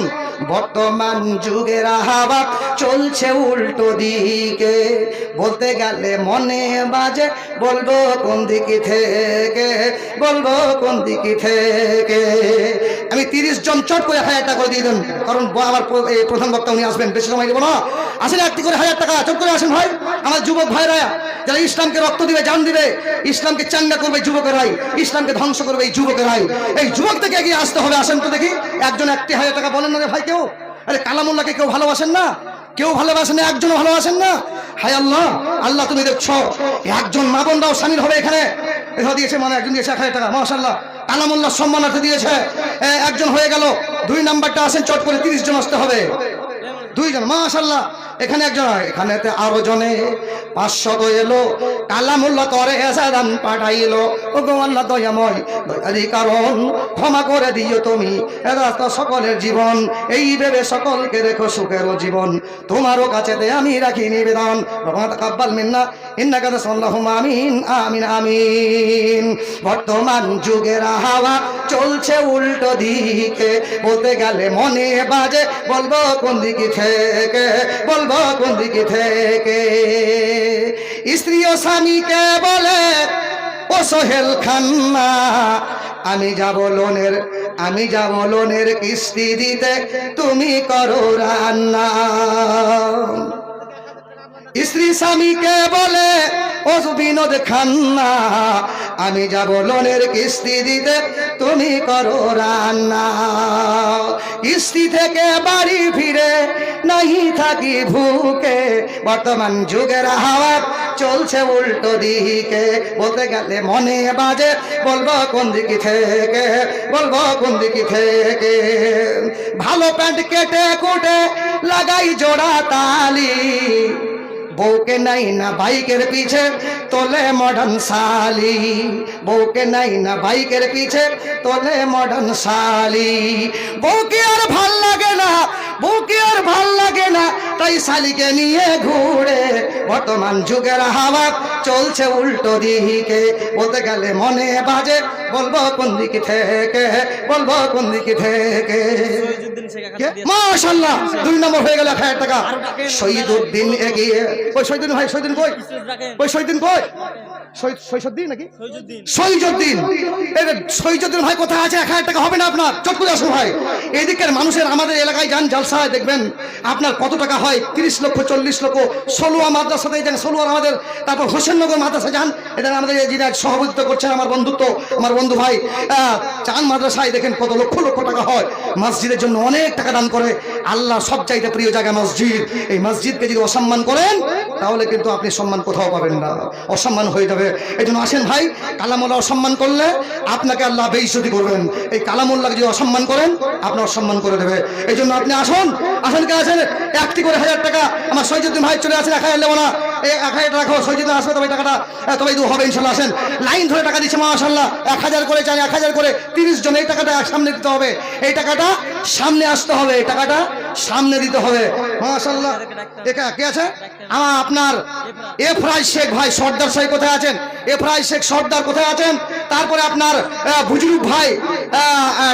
বর্তমান যুগের হাওয়া চলছে উল্টো দিকে, বলতে গেলে মনে বাজে, বলবো কোন দিকে থেকে, আমি 30 জন চট করে 1,000 টাকা করে দিয়ে দেন, কারণ আমার প্রধান বক্তা উনি আসবেন, বেশি সময় দেবো না। আসেন, একটি করে 1,000 টাকা চট করে আসেন ভাই। আমার যুবক ভাইরা যারা ইসলামকে রক্ত দিবে, জান দিবে, ইসলামকে চাঙ্গা করবে যুবকেরাই, ইসলামকে ধ্বংস করবে এই যুবকেরাই। এই যুবক থেকে এগিয়ে আসতে হবে। আসেন তো দেখি, একজন 1,000 টাকা বলেন না রে ভাই কেউ? আরে কালামুল্লাহকে কেউ ভালোবাসেন না? কেউ ভালোবাসেন না? একজনও ভালোবাসেন না? হায় আল্লাহ তুমি দেখছো, একজন মা বোনরাও সামিল হবে এখানে। দিয়েছে মানে একজন দিয়েছে 1,000 টাকা, মাশাআল্লাহ, কালামুল্লাহ সম্মানার্থে দিয়েছে। একজন হয়ে গেল। 2 নাম্বারটা আসেন, চট করে 30 জন আসতে হবে। 2 জন, মাশাআল্লাহ, এখানে একজন, এখানেতে আরো জনে 500 এলো, কালামুল্লাহ তরে সালাম পাঠাইলো। ও গো আল্লাহ দয়াময়, দয়ারি কারণ ক্ষমা করে দিও তুমি, এরা তো সকলের জীবন, এই ভেবে সকলকে রেখো সুখের জীবন, তোমারও কাছে আমি রাখি নিবেদন। রহমত কাব্বাল মিন্না ইন্নাকা রাসূলুল্লাহুম্মা আমিন আমিন আমিন। বর্তমান যুগের হাওয়া চলছে উল্টো দিকে, বলতে গেলে মনে বাজে বলবো কোন দিকে থেকে, বলবো কোন দিকে থেকে। স্ত্রী ও স্বামীকে বলে ও সোহেল খান্না, আমি যাব লোনের কিস্তি দিতে, তুমি করো রান্না। স্ত্রী স্বামীকে বলে ও বিনোদ খান্না, আমি যাব লোনের কিস্তি দিতে, তুমি করো রান্না। কিস্তি থেকে বাড়ি ফিরে নাহি থাকি ভুকে, বর্তমান যুগের হাওয়া চলছে উল্টো দিকে, বলতে গেলে মনে বাজে বলবো কোন দিকে থেকে, বলবো কোন দিকে থেকে। ভালো প্যান্ট কেটে কুটে লাগাই জোড়া তালি, বউকে নাই না বাইকের পিছে তোলে মডার্ন শালি, বউকে নাই না বাইকের পিছে তোলে মডার্ন শালি। বউকে আর ভাল লাগে না, বউকে আর ভাল লাগে না, তাই শালিকে নিয়ে ঘুরে। বর্তমান যুগের হাওয়া চলছে উল্টো দিকে, বলতে গেলে মনে বাজে বলবো কোন দিকে থেকে, বলবো কোন দিকে থেকে। মাশাআল্লাহ 2 নম্বর হয়ে গেল 1000 টাকা। শহীদউদ্দিন এগিয়ে, ওই শহীদুদ্দিন ভাই, শহীদুদ্দিন কই, ওই শহীদুদ্দিন কই, শহীদুদ্দিন নাকি শহীদুদ্দিন, শহীদুদ্দিন ভাই কোথায় আছে? 1000 টাকা হবে না আপনার, চট করে আসুন ভাই। এদিকের মানুষের আমাদের এলাকায় যান জালসায়, দেখবেন আপনার কত টাকা হয়, 30 লক্ষ 40 লক্ষ। সলুয়া মাদ্রাসাতে যান, সলুয়ার আমাদের, তারপর হোসেননগর মাদ্রাসা যান, এটা আমাদের যিনি সভাপতিত্ব করছেন আমার বন্ধুত্ব, আমার বন্ধু ভাই, চাঁদ মাদ্রাসায় দেখেন কত লক্ষ লক্ষ টাকা হয়। মসজিদের জন্য অনেক টাকা দান করে। আল্লাহ সব চাইতে প্রিয় জায়গা মসজিদ, এই মসজিদকে যদি অসম্মান করেন তাহলে কিন্তু আপনি সম্মান কোথাও পাবেন না, অসম্মান হয়ে যাবে। এই জন্য আসেন ভাই, কালামুল্লাহ অসম্মান করলে আপনাকে আল্লাহ বেইজ্জতি করবেন, এই কালামুল্লাহকে যদি অসম্মান করেন আপনার অসম্মান করে দেবে। এই জন্য আপনি আসুন, আসেন কে আছেন, একটি করে 1000 টাকা আমার শহীদুদ্দিন ভাই চলে আসেন। 1000 নেবো না, এই 1000 রাখো, শহীদুদ্দিন আসবে তবে টাকাটা তবে হবে ইনশাল্লাহ। আসেন, লাইন ধরে টাকা দিচ্ছে মাশাআল্লাহ, 1000 করে চাই, 1000 করে 30 জন। এই টাকাটা সামনে দিতে হবে, এই টাকাটা সামনে আসতে হবে, এই টাকাটা সামনে দিতে হবে মাশাআল্লাহ। কে আছে আমার আপনার এফরাজ শেখ ভাই সর্দার সাহেব কোথায় আছেন? এফরাজ শেখ সর্দার কোথায় আছেন? তারপরে আপনার বুজরুক ভাই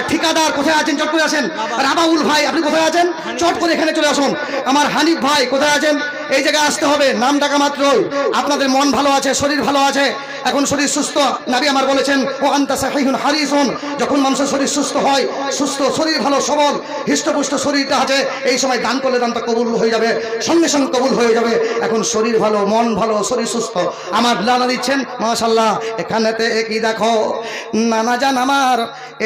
ঠিকাদার কোথায় আছেন? চট করে আসেন। রাবাউল ভাই আপনি কোথায় আছেন? চট করে এখানে চলে আসুন। আমার হানিফ ভাই কোথায় আছেন? এই জায়গায় আসতে হবে। নাম ডাকা মাত্রই আপনাদের মন ভালো আছে, শরীর ভালো আছে, এখন শরীর সুস্থ। নবী আমার বলেছেন ও আনতা সাহিহুন হারিসুন, যখন মানুষের শরীর সুস্থ হয়, সুস্থ শরীর ভালো সবল হৃষ্টপুষ্ট শরীরটা আছে, এই সময় দান করলে দানটা কবুল হয়ে যাবে, সঙ্গে সঙ্গে কবুল হয়ে যাবে। এখন শরীর ভালো, মন ভালো, শরীর সুস্থ, আমার লানা দিচ্ছেন মাশাআল্লাহ। এখানেতে কি দেখো, নানা জান আমার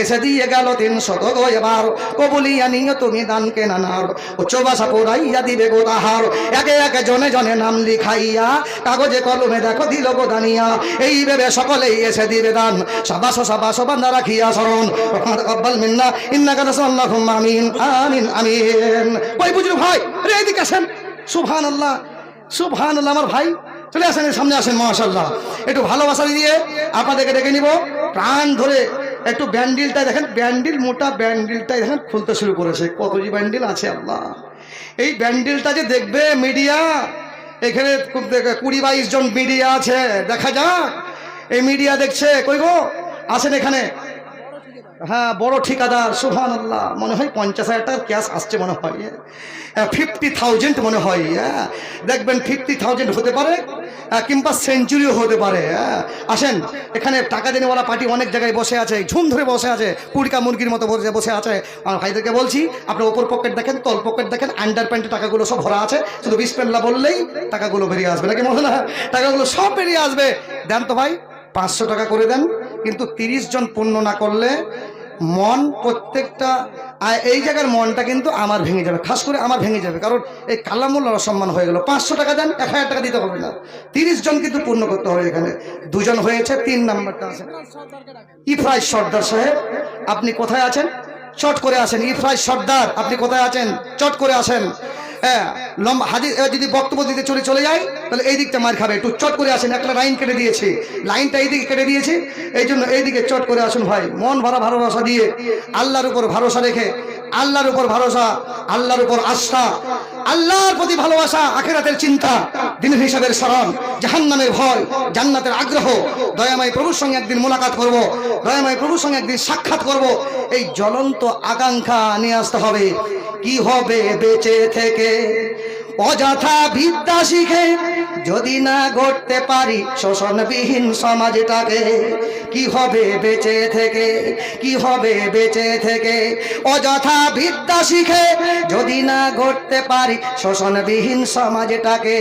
এসে দিয়ে গেল 300 গো, এবার কবুলিয়া নিয়ে তুমি দানকে নানার উচ্চ ভাষা পড়াইয়া দিবে গো তাহার, একে একে জনে জনে নাম লিখাইয়া কাগজে কলমে দেখো দিল গো দানিয়া, এই ভেবে সকলেই এসে দিবে দান, সাবাস সাবাস বান্দা রাখিয়া শরণ। রহমান মিন্না ইন্নাকা রাসূলুল্লাহুম্মা আমিন আমিন আমিন। ওই বুঝলো ভাই, রে এদিকে আসেন। সুবহানাল্লাহ সুবহানাল্লাহ, আমার ভাই চলে আসেন, সামনে আসেন মাশাআল্লাহ। একটু ভালোবাসা দিয়ে আপনাদেরকে ডেকে নিব, প্রাণ ধরে একটু ব্যান্ডিলটা দেখেন, ব্যান্ডিল মোটা ব্যান্ডিলটাই দেখেন খুলতে শুরু করেছে। কত যে ব্যান্ডিল আছে আল্লাহ, এই ব্যান্ডিলটা যে দেখবে মিডিয়া, এখানে 20-22 জন মিডিয়া আছে, দেখা যাক এই মিডিয়া দেখছে। কই গো আসেন এখানে। হ্যাঁ, বড় ঠিকাদার, সুবহানাল্লাহ, মনে হয় 50,000 টাকার ক্যাশ আসছে মনে হয়, 50,000 মনে হয়। দেখবেন 50,000 হতে পারে, কিংবা সেঞ্চুরিও হতে পারে। আসেন এখানে, টাকা দেনেওয়ালা পার্টি অনেক জায়গায় বসে আছে, ঝুম ধরে বসে আছে, পুরকা মুরগির মতো বসে আছে। আমার ভাইদেরকে বলছি, আপনার ওপর পকেট দেখেন, তল পকেট দেখেন, আন্ডার প্যান্টে টাকাগুলো সব ভরা আছে, শুধু বিসমিল্লাহ বললেই টাকাগুলো বেরিয়ে আসবে, নাকি মনে হয়? টাকাগুলো সব বেরিয়ে আসবে। দেন তো ভাই, 500 টাকা করে দেন, কিন্তু 30 জন পূর্ণ না করলে মন প্রত্যেকটা, এই জায়গার মনটা কিন্তু আমার ভেঙে যাবে, খাস করে আমার ভেঙে যাবে, কারণ এই কালামুল্লাহর অসম্মান হয়ে গেল। 500 টাকা দেন, 1000 টাকা দিতে হবে না, 30 জন কিন্তু পূর্ণ করতে হবে। এখানে 2 জন হয়েছে, 3 নাম্বারটা আছে ইফরাজ সর্দার সাহেব, আপনি কোথায় আছেন? চট করে আসেন। ইফরাজ সর্দার আপনি কোথায় আছেন? চট করে আসেন। লম্বা হাদিস যদি বক্তব্য দিতে চলে যায় তাহলে এই দিকটা মার খাবে, একটু চট করে আসেন। একটা লাইন কেটে দিয়েছে, লাইনটা এই দিকে কেটে দিয়েছে, এই জন্য এই দিকে চট করে আসুন ভাই। মন ভরা ভালোবাসা দিয়ে আল্লাহর উপর ভরসা রেখে, আল্লাহর উপর ভরসা, আল্লাহর উপর আস্থা, আল্লাহর প্রতি ভালোবাসা, আখিরাতের চিন্তা, দিনের হিসাবের স্মরণ, জাহান্নামের ভয়, জান্নাতের আগ্রহ, দয়াময় প্রভুর সঙ্গে একদিন মোলাকাত করব, দয়াময় প্রভুর সঙ্গে একদিন সাক্ষাৎ করব, এই জ্বলন্ত আকাঙ্ক্ষা নিয়ে আসতে হবে। কি হবে বেঁচে থেকে অযথা বিদ্যা শিখে যদি না গড়তে পারি শোষণবিহীন সমাজটাকে? কি হবে বেঁচে থেকে, কি হবে বেঁচে থেকে অযথা বিদ্যা শিখে যদি না গড়তে পারি শোষণবিহীন সমাজটাকে?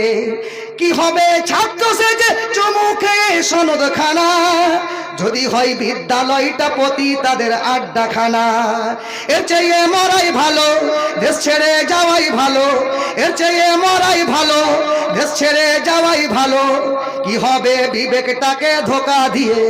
কি হবে ছাত্র সেজে চমুকে সনদ খানা যদি হয় বিদ্যালয়টা প্রতি তাদের আড্ডাখানা? এর চেয়ে মরাই ভালো, দেশ ছেড়ে যাওয়াই ভালো, এর চেয়ে মরাই ভালো, দেশ ছেড়ে যাওয়াই ভালো। কি হবে বিবেকটাকে ধোকা দিয়ে,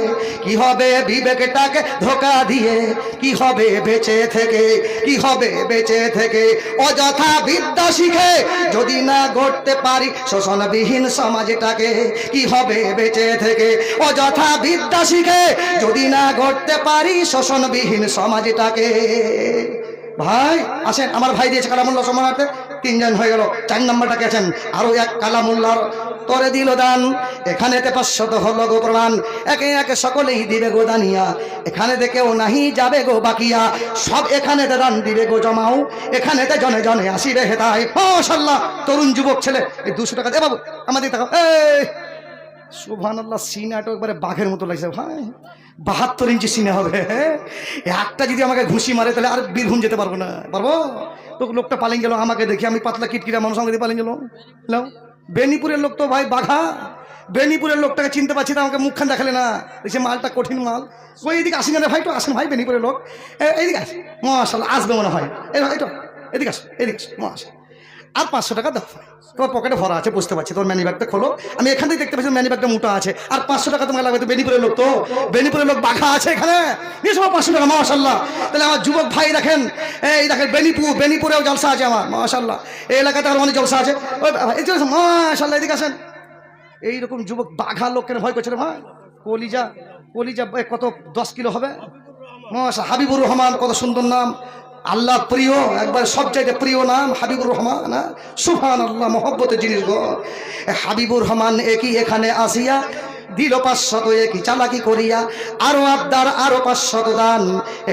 কি হবে বিবেকটাকে ধোকা দিয়ে, কি হবে বেঁচে থেকে, কি হবে বেঁচে থেকে অযথা বিদ্যা শিখে যদি না গড়তে পারি শোষণবিহীন সমাজটাকে? কি হবে বেঁচে থেকে অযথা বিদ্যা শিখে যদি না গড়তে পারি শোষণবিহীন সমাজটাকে? ভাই আসেন, আমার ভাই দিয়েছে কালামুল্লাহ সমানার্থে, 3 জন হয়ে গেল, 4 নম্বরটাকে আছেন আরো এক কালামুল্লাহর তরে দিল দান। এখানেতে 500 হলো গো প্রমাণ, একে একে সকলেই দিবে গো দানিয়া, এখানে দেখেও নাহি যাবে গো বাকিয়া, সব এখানেতে দান দিবে গো জমাও, এখানেতে জনে জনে আসিবে হেতায়। মাশাআল্লাহ, তরুণ যুবক ছেলে, এই 200 টাকা দে বাবু আমাদের টাকা। এই সুবহানাল্লাহ, সিনাটা একবারে বাঘের মতো লাগছে ভাই, 72 ইঞ্চি সিনে হবে। একটা যদি আমাকে ঘুষি মারে তাহলে আর বীরভূম যেতে পারবো না, পারবো তো? লোকটা পালিয়ে গেল আমাকে দেখি, আমি পাতলা কিটকিটা মানুষ আমাকে পালিয়ে গেল। বেনিপুরের লোক তো ভাই বাঘা, বেনিপুরের লোকটাকে চিনতে পারছি না, আমাকে মুখখান দেখালে না, দেখছি মালটা কঠিন মাল। ওই এদিকে আসেন না ভাই, তো আসেন ভাই, বেনিপুরের লোক এইদিকে আসে, মাশাআল্লাহ আসবে মনে হয়, এইটা এদিকে আসো, এদিকে আসো, মাশাআল্লাহ। আর 500 টাকা দাও, তোমার পকেটে ভরা আছে বুঝতে পারছি, তোর ম্যানি ব্যাগটা খোলো, আমি এখান থেকে দেখতে পাচ্ছি ম্যানি ব্যাগটা মোটা আছে, আর 500 টাকা তোমাকে লাগবে, তো বেনিপুরের লোক, তো বেনিপুরের লোক বাঘা আছে এখানে, নিয়ে সব 500 টাকা, মাশাআল্লাহ। তাহলে আমার যুবক ভাই দেখেন, এই দেখেন বেনিপুরেও জলসা আছে আমার, মাশাআল্লাহ, এই এলাকাতে আর অনেক জলসা আছে, মাশাআল্লাহ, এদিকে আসেন। এইরকম যুবক বাঘা লোক কেন ভয় করছে রে ভাই? কলিজা কলিজা কত 10 কিলো হবে, মাশাআল্লাহ। হাবিবুর রহমান, কত সুন্দর নাম, আল্লাহ প্রিয়, একবার সবচাইতে প্রিয় নাম হাবিবুর রহমান। সুবহানাল্লাহ, মহব্বতের জিনিস গো। হাবিবুর রহমান একই এখানে আসিয়া দিল 500, একই চালাকি করিয়া আরো আবদার, আরো 500 দান,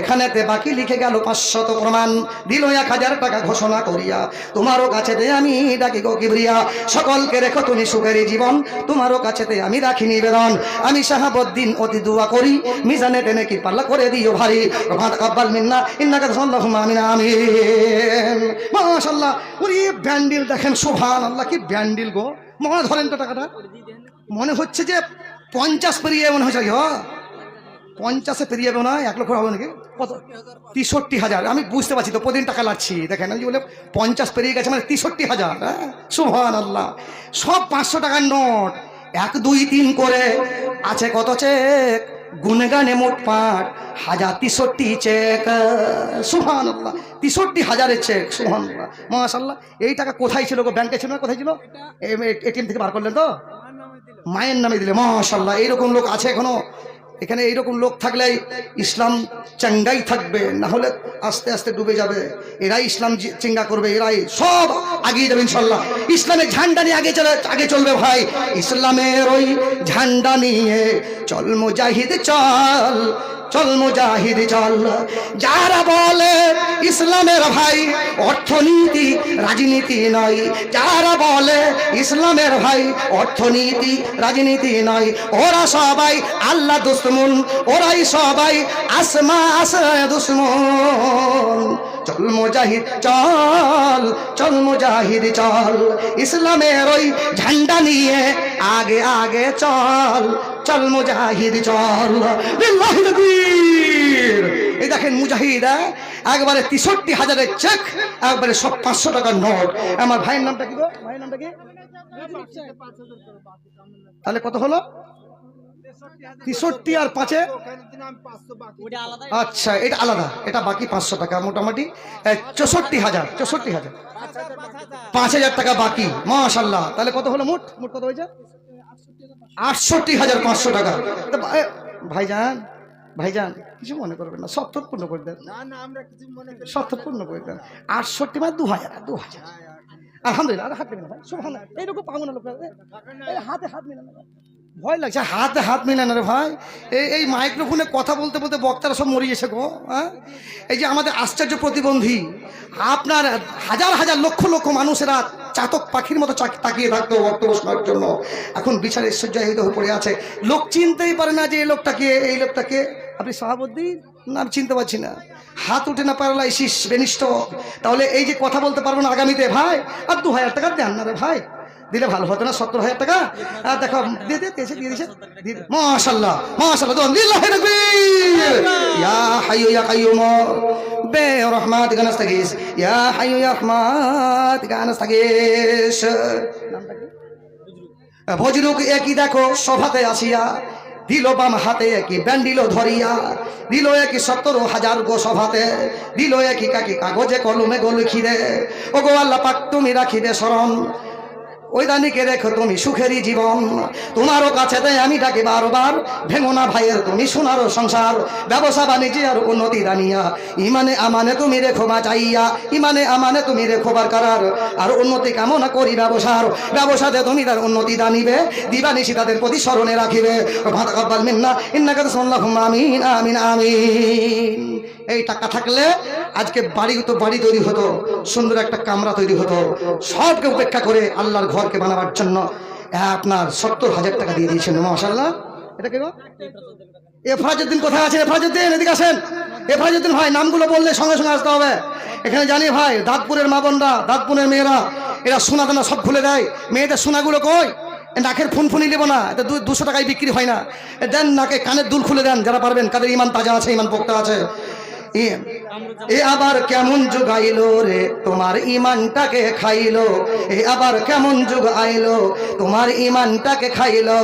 এখানেতে বাকি লিখে গেল 500 প্রমাণ, দিল 1000 টাকা ঘোষণা করিয়া, তোমারও কাছেতে আমি ডাকি গো কিবরিয়া, সকলকে রেখো তুমি সুখের জীবন, তোমারও কাছেতে আমি রাখি নিবেদন, আমি শাহাবুদ্দিন অতি দোয়া করি, মিজানে টেনে কি পাল্লা করে দিও ভারী, রহমান তাকাব্বাল মিন্না ইন্নাকা আল্লাহুম্মা আমিন আমিন। মাশাআল্লাহ, ওরে ব্যান্ডিল দেখেন, সুবহানাল্লাহ, কি ব্যান্ডিল গো। মনে ধরেন তো টাকাটা, মনে হচ্ছে যে 50 পেরিয়ে, মনে হচ্ছে 50-এ পেরিয়ে যাবে না, 1 লক্ষ হবে নাকি, কত 63,000, আমি বুঝতে পারছি তো, প্রতিদিন টাকা লাগছি দেখেন, আমি বলে 50 পেরিয়ে গেছে মানে 63,000। হ্যাঁ সুবহানাল্লাহ, সব 500 টাকার নোট, 1 2 3 করে আছে কত চেক, গুণগানে মোট পাট 1063 চেক, সুবহানাল্লাহ, 63,000-এর চেক, সুবহানাল্লাহ, মাশাআল্লাহ। এই টাকা কোথায় ছিল গো? ব্যাংকে ছিল না, কোথায় ছিল? এটিএম থেকে বার করলেন তো, মায়ের নামে দিলে, মাশাআল্লাহ। এইরকম লোক আছে এখনো এখানে, এইরকম লোক থাকলে ইসলাম চাঙ্গাই থাকবে, না হলে আস্তে আস্তে ডুবে যাবে। এরাই ইসলাম চিঙ্গা করবে, এরাই সব আগিয়ে যাবে ইনশাল্লাহ। ইসলামের ঝান্ডা নিয়ে আগে চলবে ভাই, ইসলামের ওই ঝান্ডা নিয়ে চল মুজাহিদ চল, চল মুজাহিদ চল। যারা বলে ইসলামের ভাই অর্থনীতি রাজনীতি নয়, যারা বলে ইসলামের ভাই অর্থনীতি রাজনীতি নয়, ওরা সবাই আল্লাহ দুশ্মন, ওরাই সবাই আসমা দুশ্মন। চল মুজাহিদ চল, চল মুজাহিদ চল, ইসলামের ওই ঝান্ডা নিয়ে আগে আগে চল, চল মুজাহিদ চল। বিল্লাহি তাকবীর। এই দেখেন মুজাহিদ, একবারে 63,000-এর চেক, একবারে সব 500 টাকার নোট। আমার ভাইয়ের নামটা কি গো? ভাইয়ের নামটা কি? তাহলে কত হলো? 63 আর 5-এ, আচ্ছা এটা আলাদা, এটা বাকি 500 টাকা মোটামুটি 64,000, 64,000, 5,000 টাকা বাকি। মাশাআল্লাহ, তাহলে কত হলো মোট? মোট কত হয়েছে? 68,500 টাকা। ভাইজান, ভাইজান কিছু মনে করবেন না, সত্তর পূর্ণ করে দেন। সত্তর পূর্ণ করে দেন। 68 মানে 2,000, 2,000। আলহামদুলিল্লাহ, হাত মিলান ভাই, সুবহানাল্লাহ। এইরকম পাবো না লোক, হাতে হাত মিলান। ভয় লাগছে, হাতে হাত মিলান রে ভাই। এই মাইক্রোফোনে কথা বলতে বলতে বক্তারা সব মরিয়েছে গো। হ্যাঁ, এই যে আমাদের আশ্চর্য প্রতিবন্ধী, আপনার হাজার হাজার লক্ষ লক্ষ মানুষেরা চাতক পাখির মতো তাকিয়ে থাকতো বক্তব্য শোনার জন্য, এখন বিচার ঐশ্বর্যাহিত হয়ে পড়ে আছে। লোক চিনতেই পারে না যে এই লোকটাকে, এই লোকটাকে আপনি সভাপতি নাম চিনতে পারছি না, হাত উঠে না, প্যারালাইসিস, বেনিষ্ট। তাহলে এই যে কথা বলতে পারবো না আগামীতে, ভাই আর 2,000 টাকা দেন না রে ভাই, দিলে ভালো হতো না? 70,000 টাকা দেখো দিয়ে দিয়েছে, দিয়ে দিয়েছে। মাশাআল্লাহ, মাশাআল্লাহ, লিল্লাহি তাকবীর। ইয়া হাইয়ু ইয়া কাইয়ুম বিরহমাতিকা নাস্তাগীস, ইয়া হাইয়ু ইয়া রহমাতিকা নাস্তাগীস। ভজরুক একই দেখো সভাতে আসিয়া, দিল বাম হাতে একই ব্যান্ডিল ধরিয়া, দিল একই 70,000 গো সভাতে, দিল একই কাকি কাগজে কলমে গো লিখিরে। ও গো আল্লাহ পাক তুমি রাখিবে শরণ, ওই দানিকে রেখো তুমি সুখেরই জীবন। তোমারও কাছে দেয় আমি ডাকি বারবার, ভেঙো না ভাইয়ের তুমি সোনারও সংসার। ব্যবসা বাণিজ্য আর উন্নতি দানিয়া, ইমানে আমানে তুমি রেখো বাঁচাইয়া, ইমানে আমানে তুমি রেখো বারকারার। আর উন্নতি কামনা করি ব্যবসার, ব্যবসাতে তুমি তার উন্নতি দানিবে, দিবানিশি তাদের প্রতি স্মরণে রাখিবে। তাকাব্বাল মিন্না ইন্নাকা আনতাল আমিন, আমিন, আমিন। এই টাকা থাকলে আজকে বাড়ি তৈরি হতো, সুন্দর একটা কামরা তৈরি হতো। সবকে উপেক্ষা করে আল্লাহর ঘরকে বানাবার জন্য আপনার 70,000 টাকা দিয়ে দিয়েছেন। মাশাআল্লাহ। এটা কে গো? এফরাজউদ্দিন কোথায় আছেন? এফরাজউদ্দিন এদিকে আসেন। এফরাজউদ্দিন ভাই, নামগুলো বললে সঙ্গে সঙ্গে আসতে হবে। এখানে জানি ভাই, দাঁতপুরের মা বোনরা, দাঁতপুরের মেয়েরা, এরা সোনা দানা সব খুলে দেয়। মেয়েদের সোনাগুলো কই? নাকের ফুনফুনি নেবো না, এটা 200 টাকায় বিক্রি হয় না। দেন নাকে কানের দুল খুলে দেন যারা পারবেন, কাদের ইমান তাজা আছে, ইমান পোক্তা আছে। এ আবার কেমন যুগ আইলো রে, তোমার ইমানটাকে খাইলো। এ আবার কেমন যুগ আইলো, তোমার ইমানটাকে খাইলো।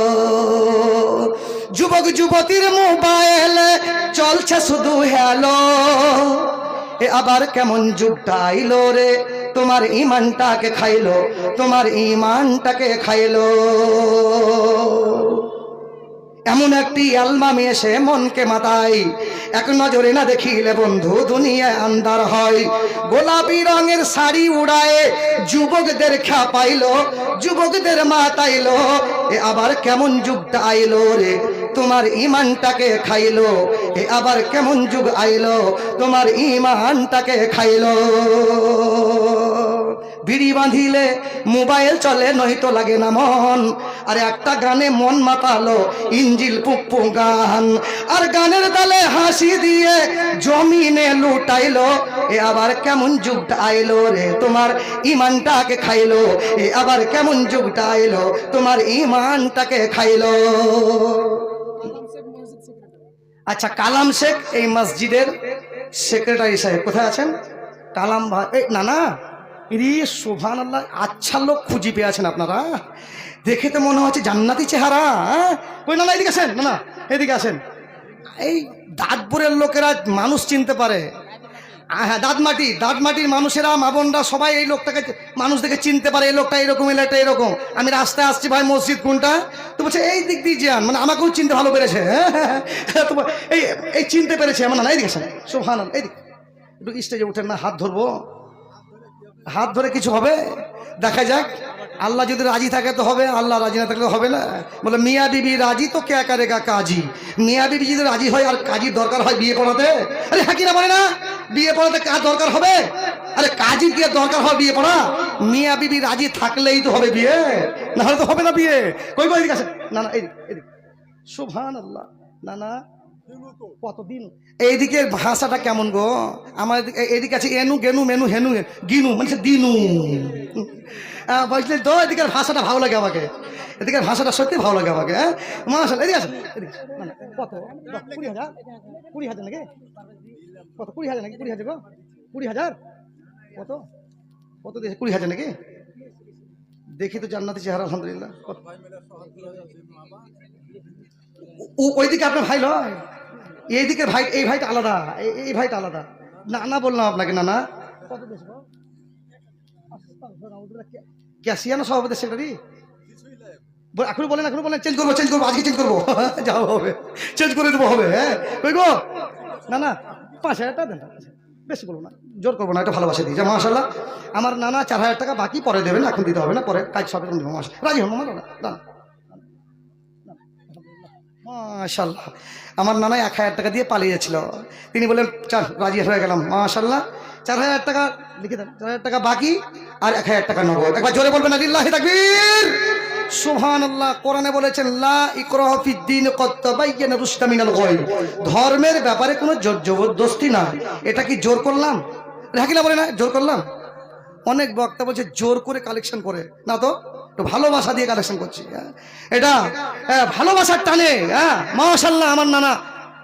যুবক যুবতীর মোবাইলে চলছে শুধু হ্যালো। এ আবার কেমন যুগটা আইলো রে, তোমার ইমানটাকে খাইলো, তোমার ইমানটাকে খাইলো। এমন একটি অ্যালবামে এসে মনকে মাতাই, এক নজরে না দেখিলে বন্ধু দুনিয়ায় আন্ধার হয়। গোলাপি রঙের শাড়ি উড়ায় যুবকদের খেপাইলো, যুবকদের মাতাইলো। এ আবার কেমন যুগটা আইলো রে, তোমার ইমানটাকে খাইলো। এ আবার কেমন যুগ আইলো, তোমার ইমানটাকে খাইলো। বিড়ি বাঁধিলে মোবাইল চলে, নয়তো লাগে না মন। আর একটা গানে মন মাতালো, ইঞ্জিল পুপ্পু গান। আর গানের তালে হাসি দিয়ে জমিনে লুটাইলো। এ আবার কেমন যুগটা আইলো রে, তোমার ইমানটাকে খাইলো। এ আবার কেমন যুগটা আইলো, তোমার ইমানটাকে খাইলো। আচ্ছা, কালাম শেখ এই মসজিদের সেক্রেটারি সাহেব কোথায় আছেন? কালাম ভাই, এই না না, সুবহানাল্লাহ, আচ্ছা লোক খুঁজি পেয়েছেন আপনারা। দেখে তো মনে হচ্ছে জান্নাতি চেহারা। কই না, এদিকে আসেন, না না এদিকে আসেন। এই দাঁতপুরের লোকেরা মানুষ চিনতে পারে। হ্যাঁ, দাঁতমাটির মানুষেরা, মা বোনরা সবাই এই লোকটাকে, মানুষ দেখে চিনতে পারে। এই লোকটা এরকম, এই লোকটা এরকম। আমি রাস্তায় আসছি, ভাই মসজিদ কোনটা? তো বলছে এই দিক দিয়ে যান, মানে আমাকেও চিনতে ভালো পেরেছে। তোমার এই চিনতে পেরেছে আমার, না এইদিকে আসেন। সুবহানাল্লাহ, এইদিকে একটু স্টেজে উঠেন না, হাত ধরবো। হাত ধরে কিছু হবে? দেখা যাক, আল্লাহ যদি রাজি থাকে তো হবে, আল্লাহ রাজি না থাকলে হবে না। বলে মিয়া বিবি রাজি তো কে করেগা কাজী। মিয়া বিবি যদি রাজি হয়, আর কাজীর দরকার হয় বিয়ে পড়াতে? আরে হ্যাঁ কিনা বলে না, বিয়ে পড়াতে কাজ দরকার হবে? আরে কাজীর কি দরকার হয় বিয়ে পড়া? মিয়া বিবি রাজি থাকলেই তো হবে বিয়ে, না হলে তো হবে না বিয়ে। কই কই এদিকে আসেন, না না এদিকে। সুবহানাল্লাহ। না না, কতদিন এইদিকে ভাষাটা কেমন গো? আমার এদিকে আছে এনু গেনু মেনু হেনু গিনু, মানে দিনু, বুঝলে তো? এদিকের ভাষাটা ভালো লাগে আমাকে, এদিকের ভাষাটা সত্যি ভালো লাগে আমাকে। হ্যাঁ, মাশাআল্লাহ। এদিকে আসেন, কত? 20,000? 20,000 নাকি? কত? 20,000 নাকি? 20,000 গো? 20,000? কত কত দিয়েছে? 20,000 নাকি? দেখি তো জান্নাতি চেহারা, আলহামদুলিল্লাহ। ওইদিকে আপনার ভাই লয়, এইদিকে ভাই, এই ভাইটা আলাদা, এই ভাইটা আলাদা। না না বললাম আপনাকে, না না ক্যাশিয়ানো সভাপতি সেক্রেটারি এখনো বলেন, এখনো বলেন চেঞ্জ করবো, চেঞ্জ করবো, আজকে চেঞ্জ করবো। যাও হবে, চেঞ্জ করে দেবো, হবে। হ্যাঁ কই গো, না না 5,000 টাকা দেন, বেশি বলবো না, জোর করবো না, একটা ভালোবাসা দিই। মাশাআল্লাহ আমার নানা 4,000 টাকা বাকি, পরে দেবেন, এখন দিতে হবে না, পরে কাজ সব দেবো। রাজি হন মামা, দাদা মাশাআল্লাহ। আমার নানা 1,000 টাকা দিয়ে পালিয়ে যাচ্ছিল, তিনি বললেন চল, রাজি হয়ে গেলাম। মাশাআল্লাহ 4,000 টাকা লিখে দেন, 4,000 টাকা বাকি আর 1,000 টাকা নগদ। একবার জোরে বলবেন লিল্লাহি তাকবীর, সুবহানাল্লাহ। কোরআনে বলেছেন লা ইকরাহা ফিদ্দীন ক্বাদ তাবায়্যানা রুশদু মিনাল গায়, ধর্মের ব্যাপারে কোনো জোর জবরদস্তি না। এটা কি জোর করলাম? রাখিলা বলে না জোর করলাম। অনেক বক্তা বলছে জোর করে কালেকশন করে, না তো একটু ভালোবাসা দিয়ে কালেকশন করছি। এটা ভালোবাসার টানে। মাশাআল্লাহ আমার নানা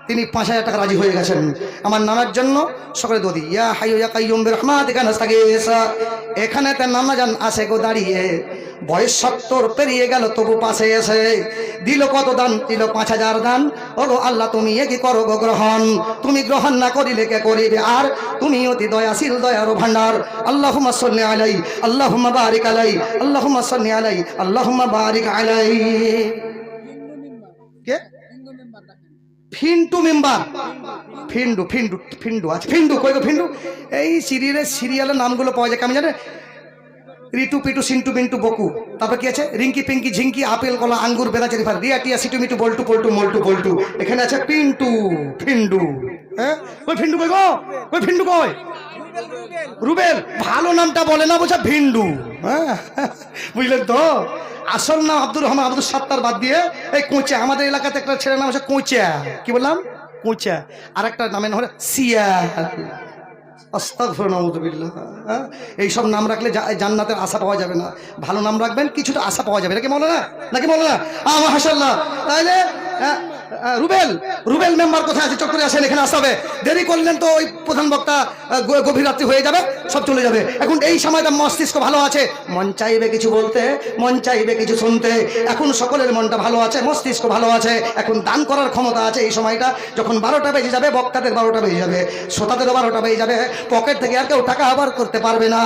তিনি 5,000 টাকা রাজি হয়ে গেছেন। আমার নানার জন্য সকলে দোদি ইয়া হাইয়ু ইয়া কাইয়ুম বিরহমাতিকা নাস্তাগীসা। এখানে তার নানা জান আসে গো দাঁড়িয়ে, বয়স 70 পেরিয়ে গেল তবু পাশে এসে দিল কত দান, দিল 5,000 দান। ও গো আল্লাহ তুমি এ কি করো গো গ্রহণ, তুমি গ্রহণ না করিলে কে করিবে আর, তুমি অতি দয়াশীল দয়ার ভান্ডার। আল্লাহুম্মা সাল্লি আলাই, আল্লাহুম্মা বারিক আলাই, আল্লাহুম্মা সাল্লি আলাই, আল্লাহুম্মা বারিক আলাই। কে ফিন্টু মেম্বার, ফিন্ডু ফিন্ডু ফিন্ডু আছে, ফিন্ডু কই গো ফিন্ডু? এই সিরিয়ালের নামগুলো পাওয়া যায় কেমন জানেন? রিটু পিটু সিন্টু মিন্টু বকু, তারপর কি আছে রিঙ্কি পিঙ্কি ঝিঙ্কি আপেল কলা আঙ্গুর বেদা চেরিফার রিয়া টিয়া সিটু মিটু বল্টু পল্টু মল্টু বল্টু। এখানে আছে পিন্টু ফিন্ডু। হ্যাঁ ওই ফিন্ডু কই গো, ওই ফিন্ডু কই? রুবেল, ভালো নামটা বলে না, বোঝা ভিন্ডু। হ্যাঁ বুঝলেন তো? আসল নাম আব্দুর রহমান আব্দুল সাত্তার বাদ দিয়ে এই কোঁচা, আমাদের এলাকাতে একটা ছেলের নাম আছে কোঁচা। কি বললাম? কোঁচা। আর একটা নামের নাম হলো সিয়া। আস্তাগফিরুল্লাহ। এইসব নাম রাখলে জান্নাতের আশা পাওয়া যাবে না। ভালো নাম রাখবেন, কিছুটা আশা পাওয়া যাবে। নাকি বলো না, নাকি বলো না? মাশাআল্লাহ। তাহলে রুবেল, রুবেল মেম্বার কোথায় আছে? চট করে আসেন, এখানে আসতে হবে। দেরি করলেন তো ওই প্রধান বক্তা গভীর রাত্রি হয়ে যাবে, সব চলে যাবে। এখন এই সময়টা মস্তিষ্ক ভালো আছে, মন চাইবে কিছু বলতে, মন চাইবে কিছু শুনতে। এখন সকলের মনটা ভালো আছে, মস্তিষ্ক ভালো আছে, এখন দান করার ক্ষমতা আছে। এই সময়টা যখন 12টা বেজে যাবে, বক্তাদের 12টা বেজে যাবে, শ্রোতাদেরও 12টা বেজে যাবে, পকেট থেকে আর কেউ টাকা আবার করতে পারবে না,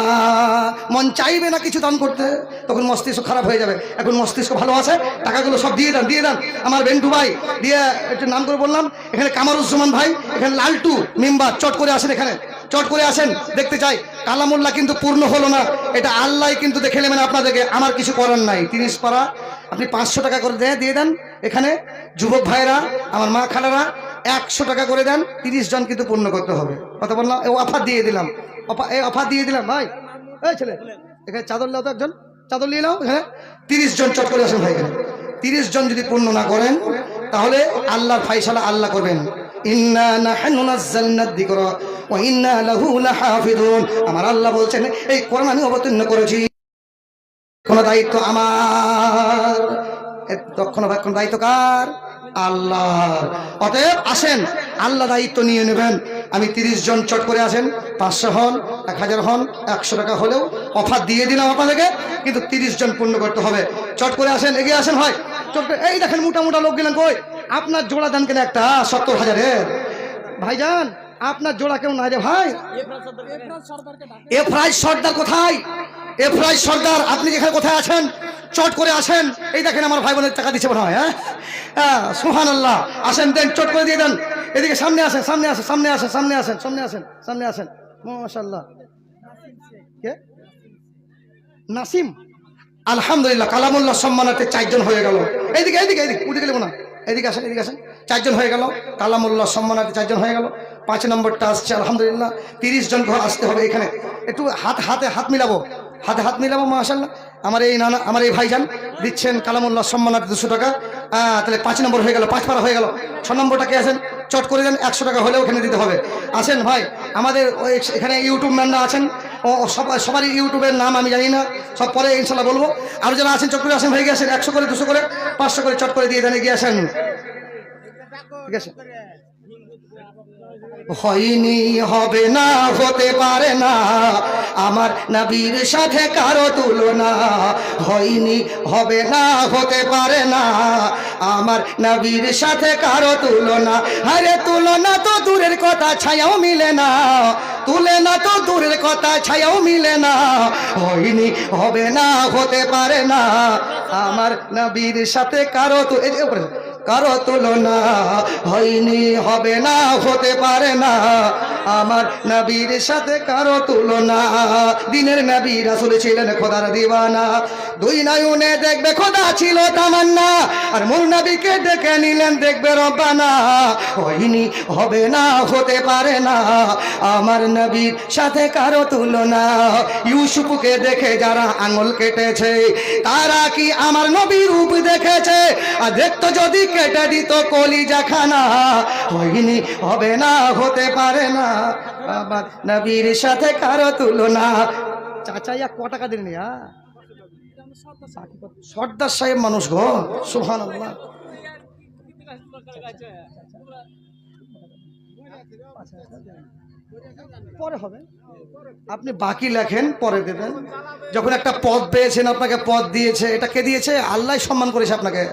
মন চাইবে না কিছু দান করতে, তখন মস্তিষ্ক খারাপ হয়ে যাবে। এখন মস্তিষ্ক ভালো আছে, টাকাগুলো সব দিয়ে দেন, দিয়ে দেন। আমার বেন্টু ভাই দিয়ে একটু নাম করে বললাম, এখানে কামারুজ্জামান ভাই, এখানে লালটু মেম্বার, চট করে আসেন, এখানে চট করে আসেন, দেখতে চাই। কালামুল্লাহ কিন্তু পূর্ণ হলো না, এটা আল্লাহ কিন্তু দেখে নেবেন আপনাদেরকে, আমার কিছু করার নাই। 30 পারা আপনি 500 টাকা করে দিয়ে দেন। এখানে যুবক ভাইরা, আমার মা খালারা 100 টাকা করে দেন। 30 জন কিন্তু পূর্ণ করতে হবে, কথা বললাম। অফার দিয়ে দিলাম, অফার দিয়ে দিলাম ভাই। এই ছেলে এখানে চাদর লাও তো, একজন চাদর নিয়ে নাও। এখানে 30 জন চট করে আসেন ভাই। এখানে 30 জন যদি পূর্ণ না করেন, তাহলে আল্লাহর ফায়সালা আল্লাহ করবেন। ইন্না নাহনু নাযালনা যিকরা ওয়া ইন্না লাহু লাহাফিজুন। আমার আল্লাহ বলছেন এই কোরআন আমি অবতীর্ণ করেছি, কোন দায়িত্ব আমার, রক্ষণাবেক্ষণ দায়িত্ব কার? আল্লাহর। অতএব আসেন, আল্লাহ দায়িত্ব নিয়ে নেবেন। আমি 30 জন চট করে আসেন, 500 হন, 1000 হন, 100 টাকা হলেও অফার দিয়ে দিলাম আপনাদেরকে, কিন্তু 30 জন পূর্ণ করতে হবে। চট করে আসেন, এগিয়ে আসেন ভাই। চট করে, এই দেখেন মোটা মোটা লোক গেলেন কই? আপনার জোড়া দেন কেন একটা 70,000-এর? ভাইজান আপনার জোড়া কেউ নাই রে ভাই? এফরাজ সর্দার কোথায়? এফরাজ সর্দার আপনি যেখানে কোথায় আছেন, চট করে আসেন। এই দেখেন আমার ভাই বোনের টাকা দিচ্ছে মনে হয়। হ্যাঁ সুবহানাল্লাহ। আসেন, দেন, চট করে দিয়ে দেন। এদিকে সামনে আসেন, সামনে আসেন, সামনে আসেন, সামনে আসেন, সামনে আসেন, সামনে আসেন। মাশাআল্লাহ। কে? নাসিম। আলহামদুলিল্লাহ, কালামুল্লাহ সম্মানার্থে 4 জন হয়ে গেল। এইদিকে এইদিকে এইদিকে উঠে গেলে না, এদিকে আসেন, এদিকে আসেন। 4 জন হয়ে গেল, কালামুল্লাহ সম্মানার্থে 4 জন হয়ে গেল। 5 নম্বরটা আসছে আলহামদুলিল্লাহ। 30 জন ঘর আসতে হবে। এখানে একটু হাত মিলাবো, হাত মিলাবো। মাশাআল্লাহ। আমার এই নানা, আমার এই ভাইজান দিচ্ছেন কালামুল্লাহ সম্মানার্থে 200 টাকা। তাহলে 5 নম্বর হয়ে গেল, 5 পারা হয়ে গেল। 6 নম্বরটা কে আছেন? চট করে দেন, 100 টাকা হলেও এখানে দিতে হবে। আসেন ভাই, আমাদের এখানে ইউটিউব ম্যানরা আছেন, সবারই ইউটিউবের নাম আমি জানি না, সব পরে ইনশাল্লাহ বলবো। আর যারা আছেন চট করে আসেন ভাই, গিয়ে আসেন। 100 করে, 200 করে, 500 করে চট করে দিয়ে দেন, এগিয়ে আসেন। ঠিক আছে, হয়নি, হবে না, হতে পারে না, আমার নবীর সাথে কারো তুলনা। হয়নি, হবে না, হতে পারে না, আমার নবীর সাথে কারো তুলনা। আরে তুলনা তো দূরের কথা, ছায়াও মিলে না, তুলনা তো দূরের কথা, ছায়াও মিলে না। হয়নি, হবে না, হতে পারে না, আমার নবীর সাথে কারো কারো তুলনা। হয়নি, হবে না, হতে পারে না, আমার নবীর সাথে কারো তুলনা। দিনের নবী রাসূল ছিলেন খোদার দিওয়ানা, দুই নয়নে দেখবে খোদা ছিল তামান্না, আর মূল নবীকে ডেকে নিলেন দেখবে রব্বানা। হয়নি, হবে না, হতে পারে না, আমার নবীর সাথে কারো তুলনা। ইউসুফকে দেখে যারা আঙুল কেটেছে, তারা কি আমার নবীর রূপ দেখেছে? আর দেখতো যদি কেটে দিত কলিজা খানা। হয়নি, হবে না, হতে পারে না, আমার নবীর সাথে কারো তুলনা। চাচা ইয়া ক টাকা দিন, সর্দার সাহেব মানুষ গো, সুবহানাল্লাহ। পরে হবে, আপনি বাকি লেখেন, পরে দেবেন। যখন একটা পদ পেয়েছেন, আপনাকে পদ দিয়েছে, এটা কে দিয়েছে? আল্লাহ সম্মান করেছে আপনাকে।